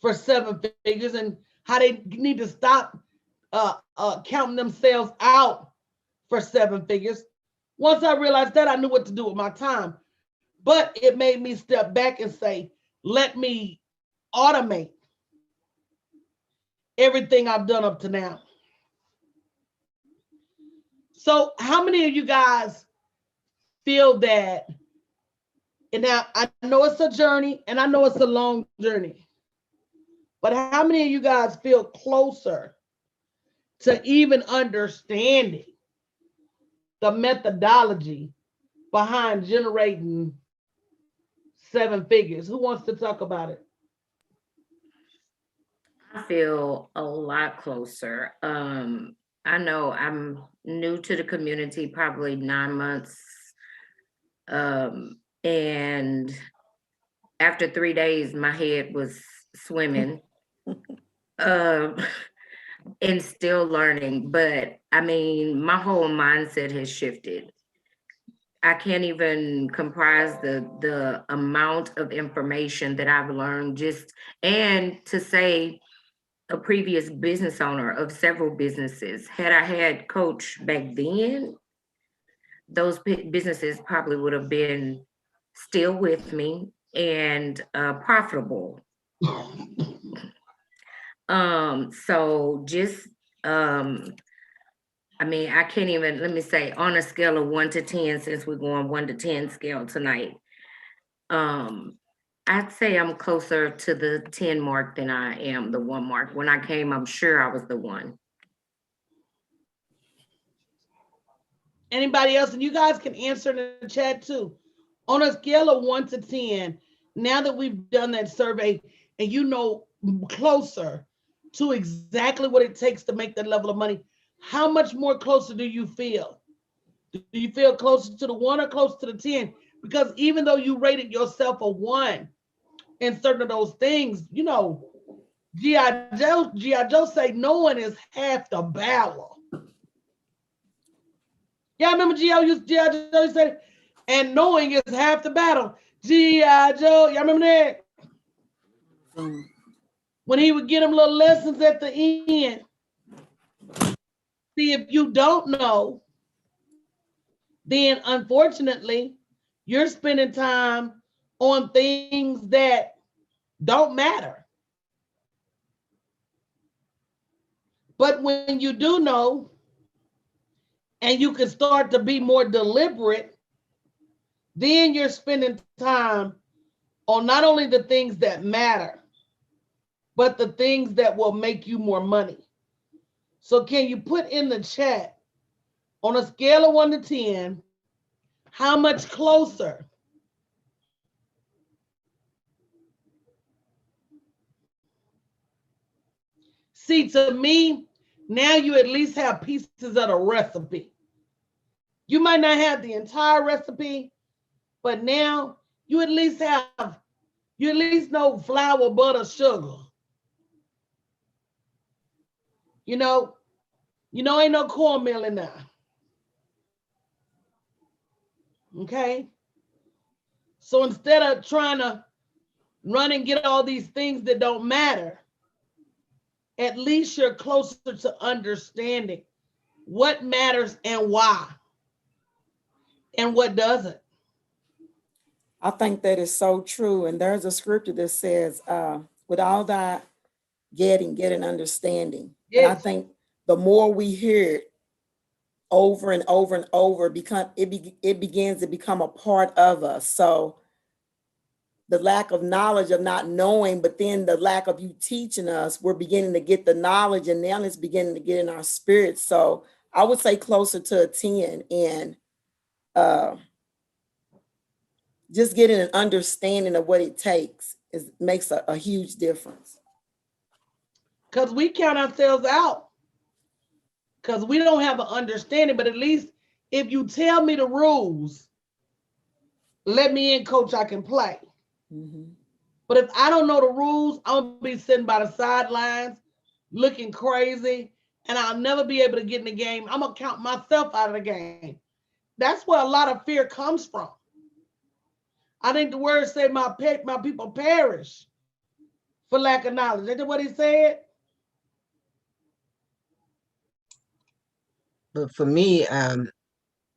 for seven figures and how they need to stop counting themselves out for seven figures. Once I realized that, I knew what to do with my time. But it made me step back and say, let me automate everything I've done up to now. So how many of you guys feel that, and now I know it's a journey and I know it's a long journey, but how many of you guys feel closer to even understanding the methodology behind generating seven figures? Who wants to talk about it? I feel a lot closer. I know I'm new to the community, probably 9 months. And after 3 days, my head was swimming. um, and still learning. But I mean, my whole mindset has shifted. I can't even comprise the amount of information that I've learned just, and to say a previous business owner of several businesses. Had I had Coach back then, those businesses probably would have been still with me and profitable. So just I mean, I can't even, let me say, on a scale of 1 to 10, since we're going 1 to 10 scale tonight, I'd say I'm closer to the 10 mark than I am the 1 mark. When I came, I'm sure I was the 1. Anybody else? And you guys can answer in the chat too. On a scale of 1 to 10, now that we've done that survey and you know closer to exactly what it takes to make that level of money, how much more closer do you feel? Do you feel closer to the 1 or closer to the 10? Because even though you rated yourself a 1 in certain of those things, you know, G.I. Joe say knowing is half the battle. Y'all remember G.I. Joe said, and knowing is half the battle. G.I. Joe, y'all remember that? When he would get them little lessons at the end. See, if you don't know, then unfortunately, you're spending time on things that don't matter. But when you do know, and you can start to be more deliberate, then you're spending time on not only the things that matter, but the things that will make you more money. So can you put in the chat, on a scale of 1 to 10, how much closer see, to me, now you at least have pieces of the recipe. You might not have the entire recipe, but now you at least know flour, butter, sugar. You know, ain't no cornmeal in there. Okay? So instead of trying to run and get all these things that don't matter, at least you're closer to understanding what matters and why, and what doesn't. I think that is so true. And there's a scripture that says, with all that get an understanding. Yes. And I think the more we hear it over and over and over, it begins to become a part of us. So the lack of knowledge of not knowing, but then the lack of you teaching us, we're beginning to get the knowledge, and now it's beginning to get in our spirit. So I would say closer to a 10, and just getting an understanding of what it takes makes a huge difference. Because we count ourselves out because we don't have an understanding. But at least if you tell me the rules, let me in, coach, I can play. Mm-hmm. But if I don't know the rules, I'm gonna be sitting by the sidelines looking crazy and I'll never be able to get in the game. I'm gonna count myself out of the game. That's where a lot of fear comes from. I think the word said my people perish for lack of knowledge. Isn't that what he said? But for me,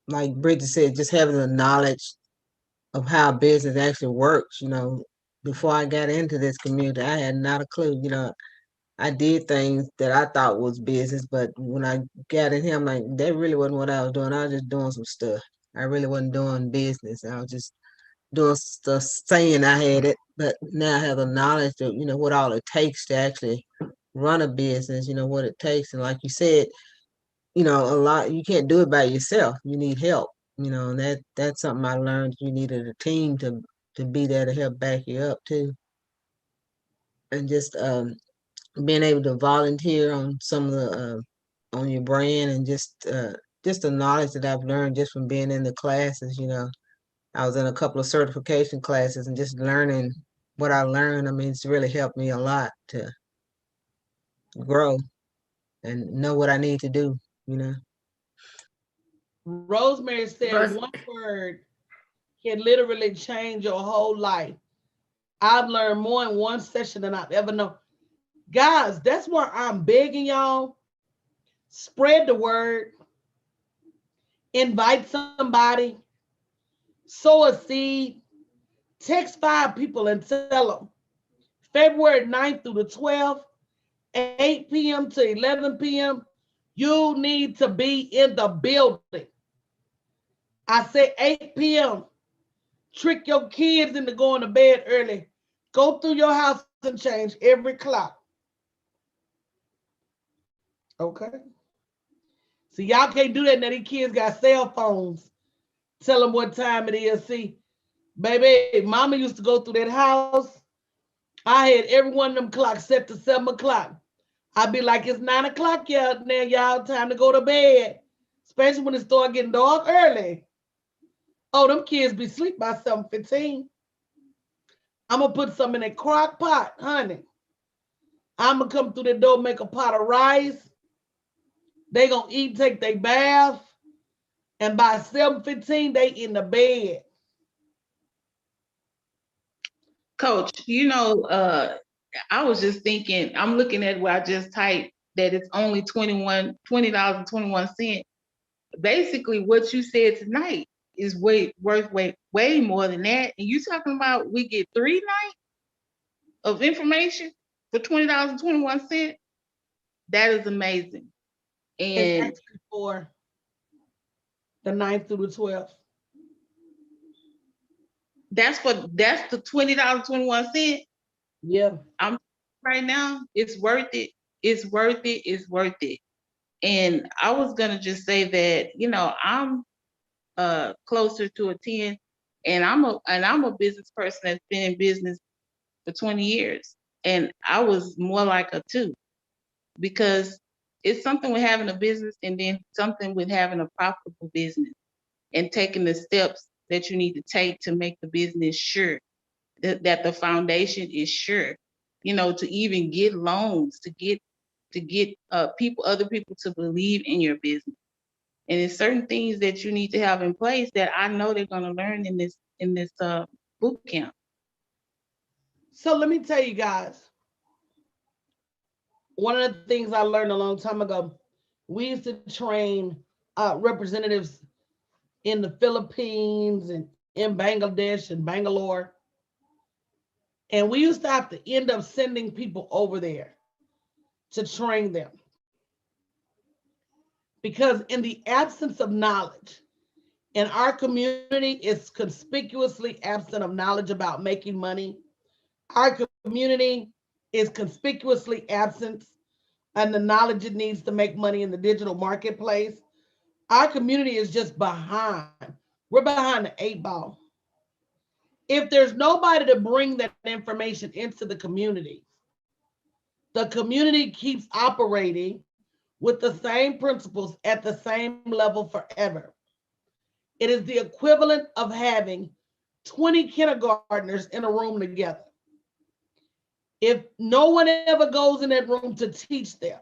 like Bridget said, just having the knowledge of how business actually works, before I got into this community, I had not a clue. I did things that I thought was business, but when I got in here, I'm like, that really wasn't what I was doing. I was just doing some stuff. I really wasn't doing business. I was just doing stuff saying I had it, but now I have the knowledge of, what all it takes to actually run a business, what it takes. And like you said, a lot, you can't do it by yourself. You need help, and that's something I learned. You needed a team to be there to help back you up too. And just being able to volunteer on some of the on your brand, and just the knowledge that I've learned just from being in the classes. I was in a couple of certification classes and just learning what I learned. I mean, it's really helped me a lot to grow and know what I need to do. Rosemary said Ros- one word can literally change your whole life. I've learned more in one session than I've ever known. Guys, that's where I'm begging y'all. Spread the word, invite somebody, sow a seed, text 5 people and tell them February 9th through the 12th, 8 p.m. to 11 p.m., you need to be in the building. I say 8 p.m. Trick your kids into going to bed early. Go through your house and change every clock. Okay. See, y'all can't do that now. These kids got cell phones. Tell them what time it is. See, baby, mama used to go through that house. I had every one of them clocks set to 7 o'clock. I'd be like, it's 9 o'clock now, y'all, time to go to bed. Especially when it start getting dark early. Oh, them kids be asleep by 7:15. I'm going to put some in a crock pot, honey. I'm going to come through the door, make a pot of rice. They going to eat, take their bath. And by 7:15, they in the bed. Coach, I was just thinking, I'm looking at where I just typed that it's only $20.21. Basically, what you said tonight is worth way more than that. And you talking about we get 3 nights of information for $20.21? That is amazing. It's And actually for the 9th through the 12th. that's the $20.21. Yeah. I'm right now, it's worth it. It's worth it. It's worth it. And I was gonna just say that, I'm closer to a 10, and I'm a business person that's been in business for 20 years. And I was more like a 2, because it's something with having a business and then something with having a profitable business and taking the steps that you need to take to make the business sure that the foundation is sure, to even get loans, to get other people to believe in your business. And there's certain things that you need to have in place that I know they're going to learn in this boot camp. So let me tell you guys, one of the things I learned a long time ago, we used to train representatives in the Philippines and in Bangladesh and Bangalore. And we used to have to end up sending people over there to train them. Because in the absence of knowledge, and our community is conspicuously absent of knowledge about making money, our community is conspicuously absent and the knowledge it needs to make money in the digital marketplace. Our community is just behind. We're behind the 8 ball. If there's nobody to bring that information into the community keeps operating with the same principles at the same level forever. It is the equivalent of having 20 kindergartners in a room together. If no one ever goes in that room to teach them,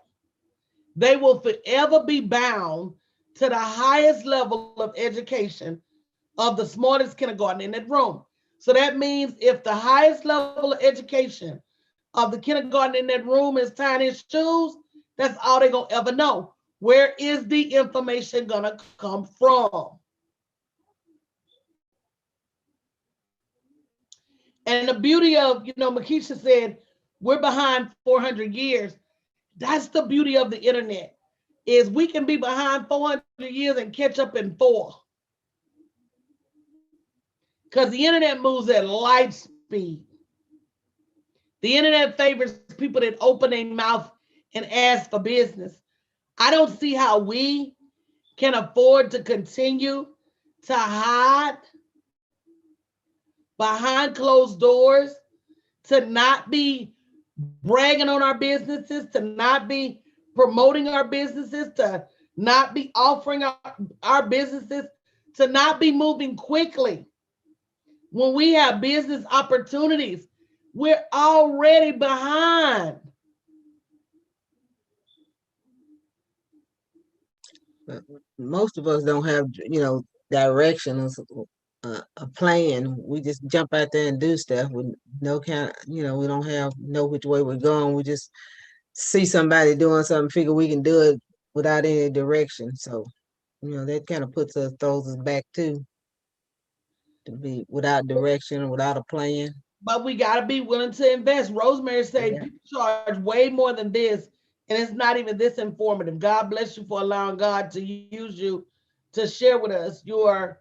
they will forever be bound to the highest level of education of the smartest kindergarten in that room. So that means if the highest level of education of the kindergarten in that room is tying his shoes, that's all they're gonna ever know. Where is the information gonna come from? And the beauty of, Makisha said, we're behind 400 years. That's the beauty of the internet, is we can be behind 400 years and catch up in 4. Because the internet moves at light speed. The internet favors people that open their mouth and ask for business. I don't see how we can afford to continue to hide behind closed doors, to not be bragging on our businesses, to not be promoting our businesses, to not be offering our businesses, to not be moving quickly. When we have business opportunities, we're already behind. Most of us don't have, directions, a plan. We just jump out there and do stuff with no kind of, we don't know which way we're going. We just see somebody doing something, figure we can do it without any direction. So, that kind of throws us back too, to be without direction, without a plan. But we got to be willing to invest. Rosemary said people charge way more than this, and it's not even this informative. God bless you for allowing God to use you to share with us. You are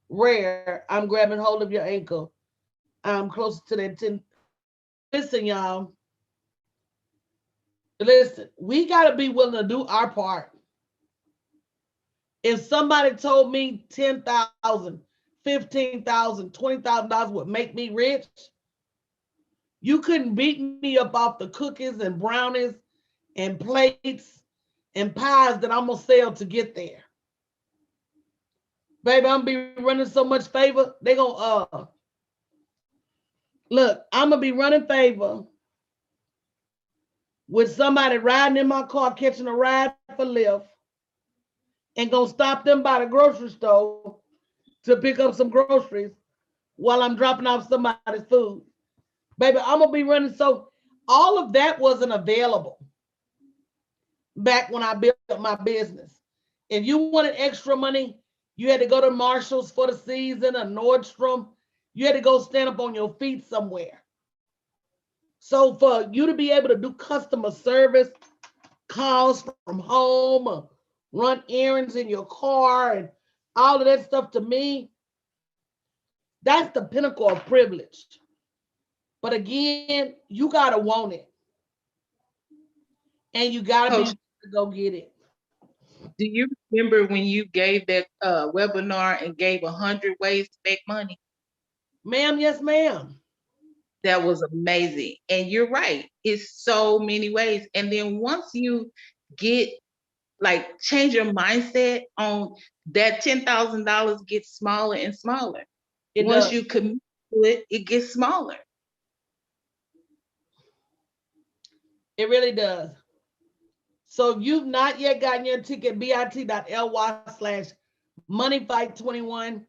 rare. I'm grabbing hold of your ankle. I'm close to that 10. Listen, y'all. Listen, we got to be willing to do our part. If somebody told me $10,000, $15,000, $20,000 would make me rich, you couldn't beat me up off the cookies and brownies and plates and pies that I'm gonna sell to get there. Baby, I'm gonna be running so much favor. They gonna look, I'm gonna be running favor with somebody riding in my car, catching a ride for Lyft, and gonna stop them by the grocery store to pick up some groceries while I'm dropping off somebody's food. Baby, I'm gonna be running. So all of that wasn't available back when I built my business. If you wanted extra money, you had to go to Marshall's for the season, or Nordstrom. You had to go stand up on your feet somewhere. So for you to be able to do customer service, calls from home, or run errands in your car, and all of that stuff, to me, that's the pinnacle of privilege. But again, you gotta want it, and you gotta be able to go get it. Do you remember when you gave that webinar and gave 100 ways to make money? Ma'am, yes, ma'am. That was amazing. And you're right. It's so many ways. And then once you change your mindset on that, $10,000 gets smaller and smaller. Once you commit to it, it gets smaller. It really does. So if you've not yet gotten your ticket, bit.ly/moneyfight21.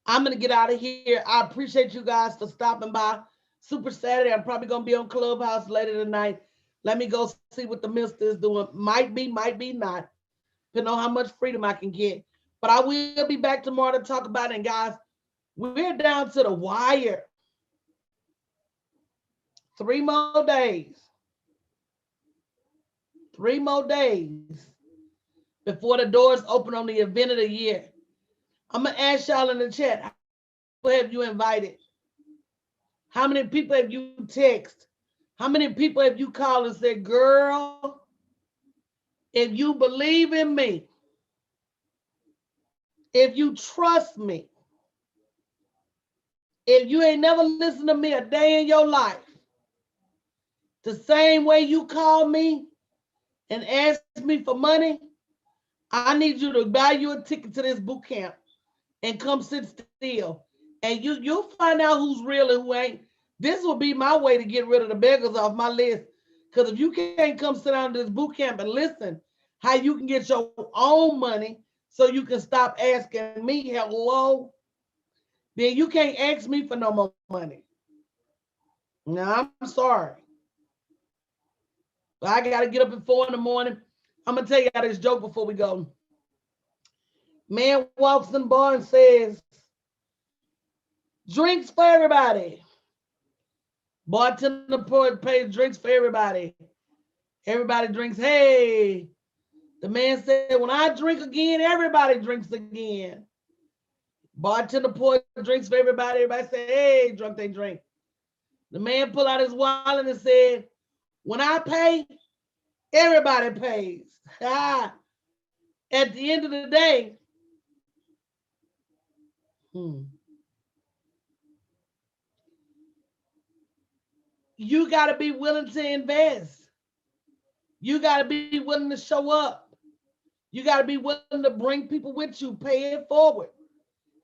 I'm going to get out of here. I appreciate you guys for stopping by. Super Saturday. I'm probably going to be on Clubhouse later tonight. Let me go see what the mister is doing. Might be not. Depending on how much freedom I can get. But I will be back tomorrow to talk about it. And guys, we're down to the wire. 3 more days. 3 more days before the doors open on the event of the year. I'm going to ask y'all in the chat, how many people have you invited? How many people have you texted? How many people have you called and said, girl, if you believe in me, if you trust me, if you ain't never listened to me a day in your life, the same way you call me and ask me for money, I need you to buy you a ticket to this boot camp and come sit still. And you'll find out who's real and who ain't. This will be my way to get rid of the beggars off my list. Because if you can't come sit down to this boot camp and listen, how you can get your own money so you can stop asking me, hello, then you can't ask me for no more money. No, I'm sorry. But I got to get up at 4 in the morning. I'm going to tell you this joke before we go. Man walks in the bar and says, drinks for everybody. Bartender pays drinks for everybody. Everybody drinks. Hey, the man said, when I drink again, everybody drinks again. Bartender poured drinks for everybody. Everybody said, hey, drunk they drink. The man pulled out his wallet and said, when I pay, everybody pays. At the end of the day, you got to be willing to invest. You got to be willing to show up. You got to be willing to bring people with you, pay it forward.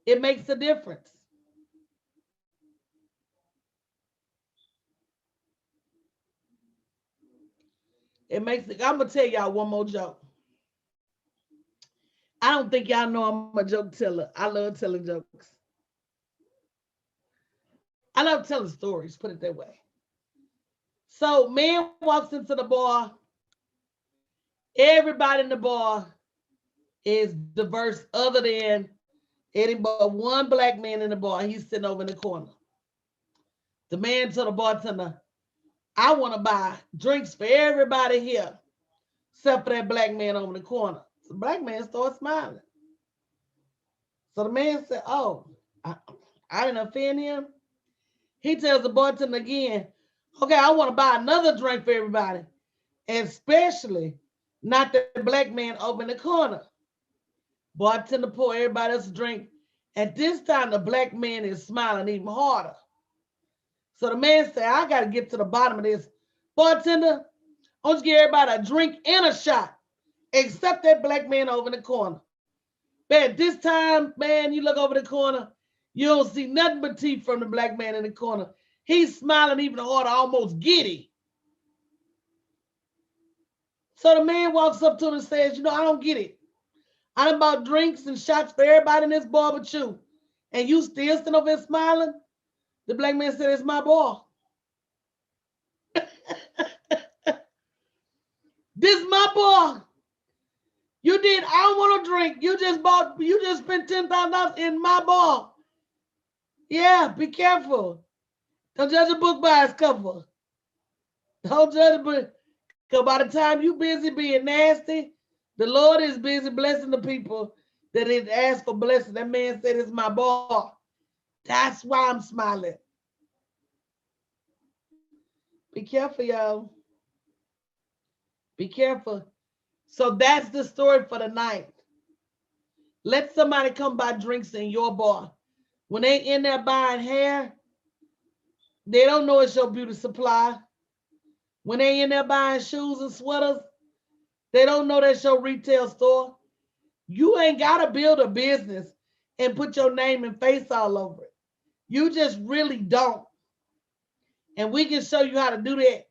It makes a difference. I'm going to tell y'all one more joke. I don't think y'all know I'm a joke teller. I love telling jokes. I love telling stories, put it that way. So man walks into the bar. Everybody in the bar is diverse other than Eddie, but one black man in the bar. He's sitting over in the corner. The man told the bartender, I want to buy drinks for everybody here, except for that black man over in the corner. So the black man starts smiling. So the man said, oh, I didn't offend him. He tells the bartender again, okay, I want to buy another drink for everybody, especially not the black man over in the corner. Bartender pour everybody else a drink. At this time, the black man is smiling even harder. So the man said, I got to get to the bottom of this. Bartender, I want you to give everybody a drink and a shot, except that black man over in the corner. But at this time, man, you look over the corner, you don't see nothing but teeth from the black man in the corner. He's smiling even harder, almost giddy. So the man walks up to him and says, I don't get it. I done bought drinks and shots for everybody in this bar but you. And you still sitting over there smiling? The black man said, it's my bar. This is my bar. You did, I don't want to drink. You just spent $10,000 in my bar. Yeah, be careful. Don't judge a book by its cover. Don't judge a book. Because by the time you busy being nasty, the Lord is busy blessing the people that it asked for blessing. That man said, it's my bar. That's why I'm smiling. Be careful, y'all. Be careful. So that's the story for the night. Let somebody come buy drinks in your bar. When they in there buying hair, they don't know it's your beauty supply. When they in there buying shoes and sweaters, they don't know that's your retail store. You ain't got to build a business and put your name and face all over it. You just really don't. And we can show you how to do that.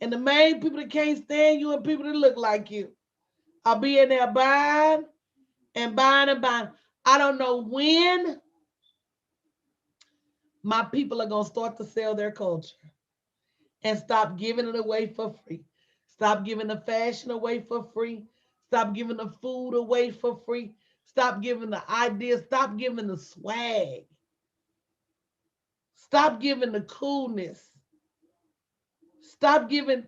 And the main people that can't stand you and people that look like you, I'll be in there buying and buying and buying. I don't know when my people are going to start to sell their culture and stop giving it away for free. Stop giving the fashion away for free. Stop giving the food away for free. Stop giving the ideas. Stop giving the swag. Stop giving the coolness. Stop giving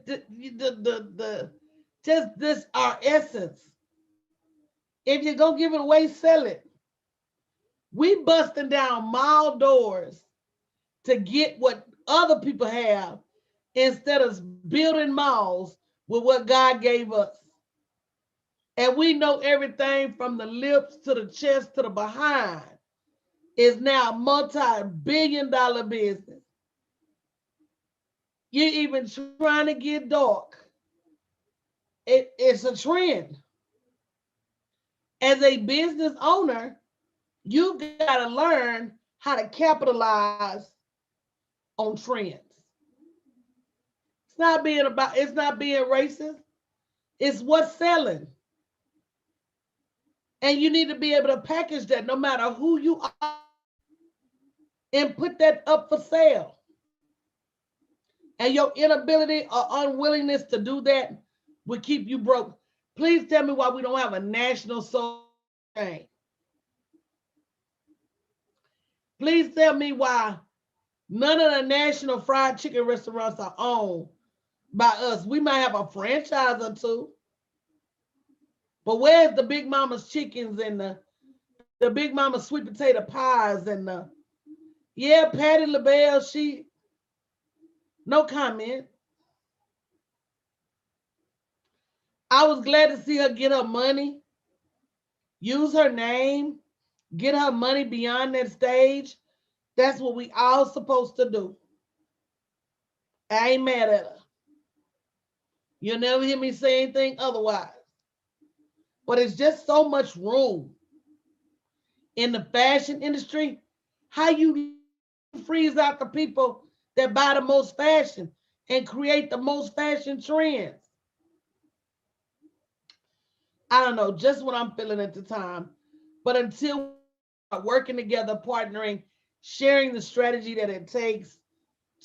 just this our essence. If you're going to give it away, sell it. We busting down mall doors to get what other people have instead of building malls with what God gave us. And we know everything from the lips to the chest to the behind is now a multi-billion-dollar business. You're even trying to get dark. It's a trend. As a business owner, you've got to learn how to capitalize on trends. It's not being racist. It's what's selling. And you need to be able to package that no matter who you are and put that up for sale. And your inability or unwillingness to do that will keep you broke. Please tell me why we don't have a national soul chain. Please tell me why none of the national fried chicken restaurants are owned by us. We might have a franchise or two, but where's the Big Mama's chickens and the Big Mama sweet potato pies and the, yeah, Patty LaBelle, she, no comment. I was glad to see her get her money, use her name, get her money beyond that stage. That's what we all supposed to do. I ain't mad at her. You'll never hear me say anything otherwise. But it's just so much room in the fashion industry. How you freeze out the people that buy the most fashion and create the most fashion trends. I don't know, just what I'm feeling at the time. But until we are working together, partnering, sharing the strategy that it takes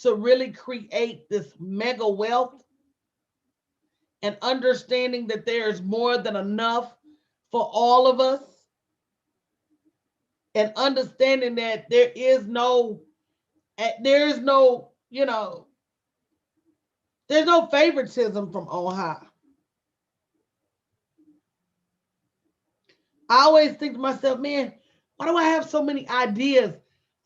to really create this mega wealth and understanding that there's more than enough for all of us, and understanding that there is no, there's no favoritism from on high. I always think to myself, man, why do I have so many ideas?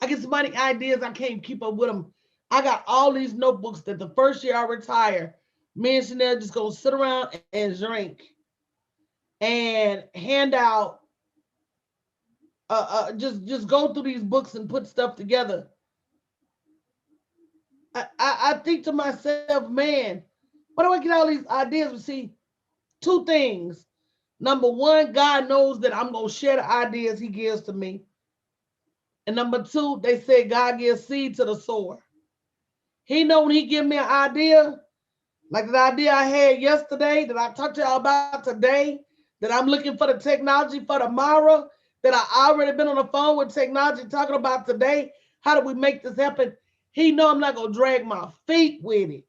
I get so many ideas, I can't keep up with them. I got all these notebooks that the first year I retire, me and Chanel just gonna sit around and drink and hand out, just go through these books and put stuff together. I think to myself, man, why do I get all these ideas? But see, two things. Number one, God knows that I'm going to share the ideas he gives to me. And number two, they say God gives seed to the sower. He know when he give me an idea, like the idea I had yesterday that I talked to y'all about today, that I'm looking for the technology for tomorrow, that I already been on the phone with technology talking about today. How do we make this happen? He know I'm not going to drag my feet with it.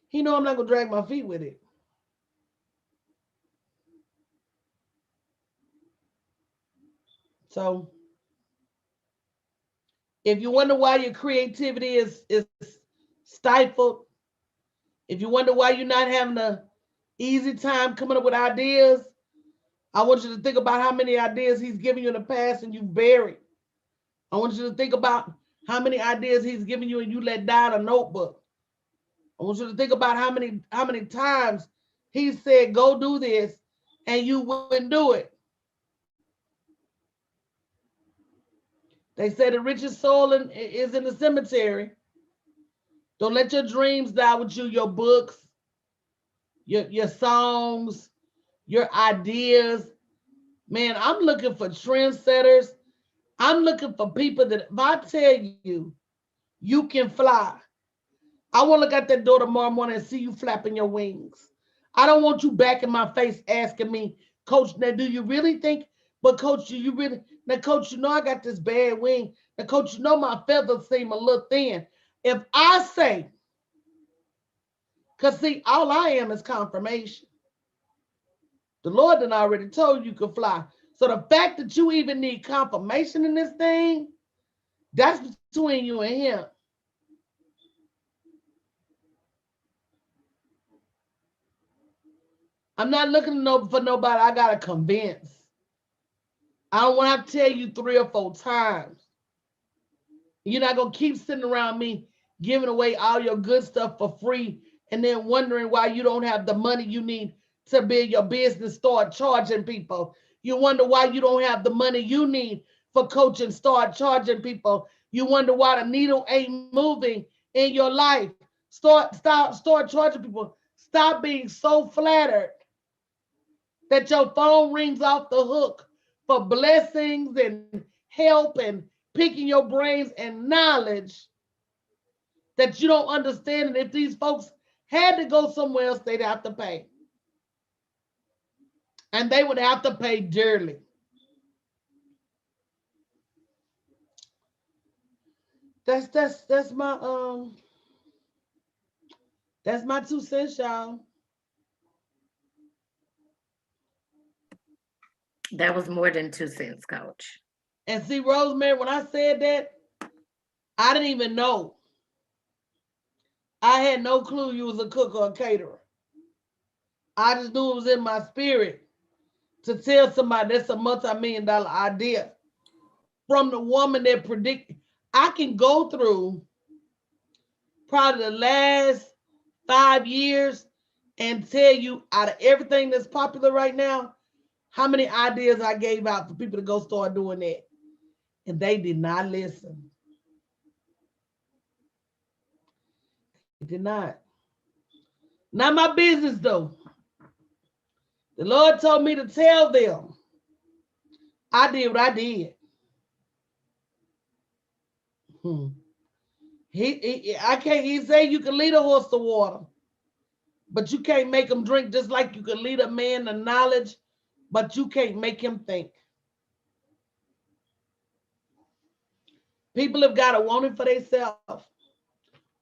He know I'm not going to drag my feet with it. So if you wonder why your creativity is stifled, if you wonder why you're not having an easy time coming up with ideas, I want you to think about how many ideas he's given you in the past and you buried. I want you to think about how many ideas he's given you and you let die in a notebook. I want you to think about how many times he said, go do this, and you wouldn't do it. They say the richest soul is in the cemetery. Don't let your dreams die with you, your books, your songs, your ideas. Man, I'm looking for trendsetters. I'm looking for people that if I tell you, you can fly. I want to look at that door tomorrow morning and see you flapping your wings. I don't want you back in my face asking me, Coach, now do you really think? But Coach, you really, now Coach, you know I got this bad wing. Now Coach, you know my feathers seem a little thin. If I say, because see, all I am is confirmation. The Lord done already told you could fly. So the fact that you even need confirmation in this thing, that's between you and him. I'm not looking for nobody I gotta convince. I don't want to tell you 3 or 4 times. You're not gonna keep sitting around me giving away all your good stuff for free and then wondering why you don't have the money you need to build your business, start charging people. You wonder why you don't have the money you need for coaching, start charging people. You wonder why the needle ain't moving in your life. Start charging people. Stop being so flattered that your phone rings off the hook for blessings and help and picking your brains and knowledge that you don't understand. And if these folks had to go somewhere else, they'd have to pay. And they would have to pay dearly. That's my 2 cents, y'all. That was more than 2 cents, Coach. And see, Rosemary, when I said that, I didn't even know. I had no clue you was a cook or a caterer. I just knew it was in my spirit to tell somebody that's a multi-million-dollar idea from the woman that predicted. I can go through probably the last 5 years and tell you out of everything that's popular right now, how many ideas I gave out for people to go start doing that. And they did not listen. They did not. Not my business though. The Lord told me to tell them. I did what I did. He say you can lead a horse to water, but you can't make him drink, just like you can lead a man to knowledge, but you can't make him think. People have got to want it for themselves.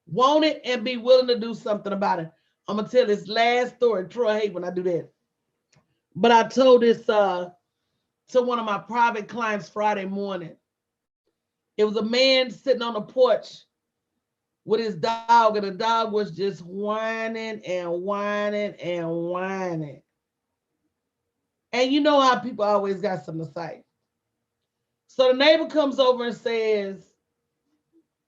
Want it and be willing to do something about it. I'm going to tell this last story. Troy hate when I do that. But I told this to one of my private clients Friday morning. It was a man sitting on the porch with his dog, and the dog was just whining and whining and whining. And you know how people always got something to say. So the neighbor comes over and says,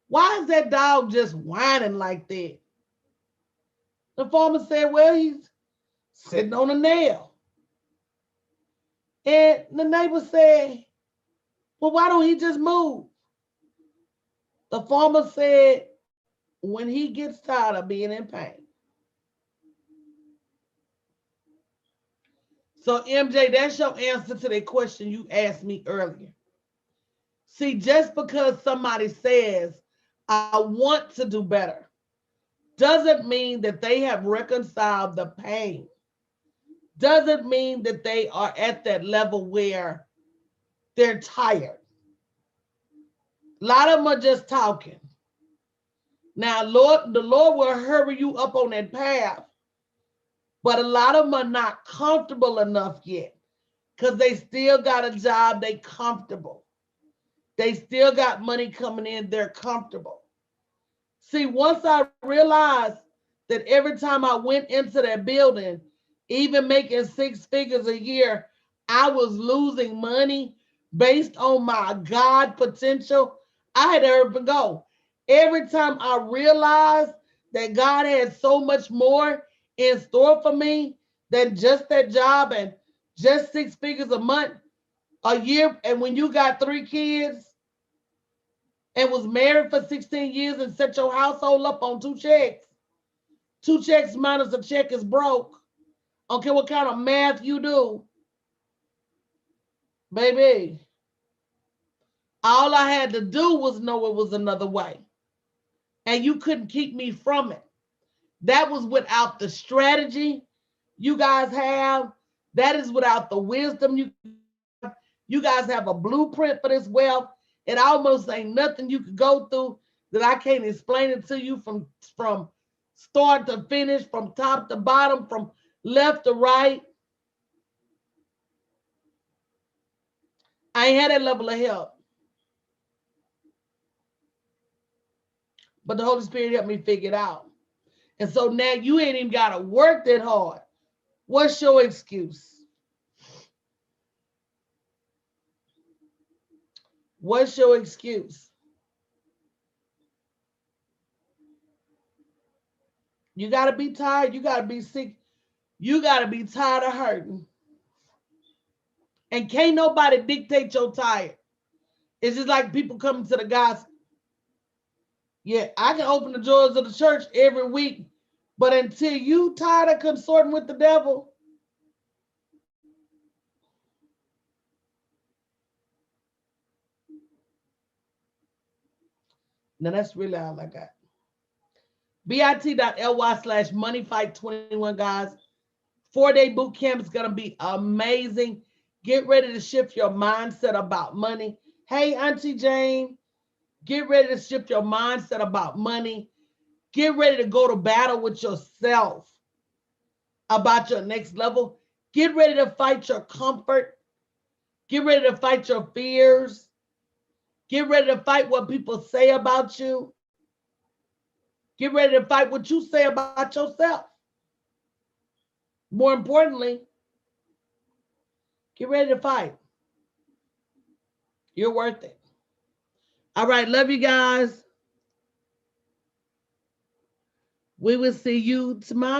"Why is that dog just whining like that?" The farmer said, "Well, he's sitting on a nail." And the neighbor said, "Well, why don't he just move?" The farmer said, "When he gets tired of being in pain." So, MJ, that's your answer to that question you asked me earlier. See, just because somebody says, "I want to do better," doesn't mean that they have reconciled the pain. Doesn't mean that they are at that level where they're tired. A lot of them are just talking. Now, the Lord will hurry you up on that path, but a lot of them are not comfortable enough yet because they still got a job, they comfortable. They still got money coming in, they're comfortable. See, once I realized that every time I went into that building, even making 6 figures a year, I was losing money based on my God potential, I had to go. Every time I realized that God had so much more in store for me than just that job and just 6 figures a month, a year, and when you got 3 kids and was married for 16 years and set your household up on 2 checks, 2 checks minus a check is broke. I don't care what kind of math you do, baby. All I had to do was know it was another way. And you couldn't keep me from it. That was without the strategy you guys have. That is without the wisdom you guys have a blueprint for this wealth. It almost ain't nothing you could go through that I can't explain it to you from start to finish, from top to bottom, from left to right. I ain't had that level of help. But the Holy Spirit helped me figure it out. And so now you ain't even got to work that hard. What's your excuse? What's your excuse? You got to be tired. You got to be sick. You got to be tired of hurting. And can't nobody dictate your tired. It's just like people coming to the gospel. Yeah, I can open the doors of the church every week, but until you tired of consorting with the devil, now that's really all I got. bit.ly/moneyfight21, guys. 4-day boot camp is going to be amazing. Get ready to shift your mindset about money. Hey, Auntie Jane, get ready to shift your mindset about money. Get ready to go to battle with yourself about your next level. Get ready to fight your comfort. Get ready to fight your fears. Get ready to fight what people say about you. Get ready to fight what you say about yourself. More importantly, get ready to fight. You're worth it. All right, love you guys. We will see you tomorrow.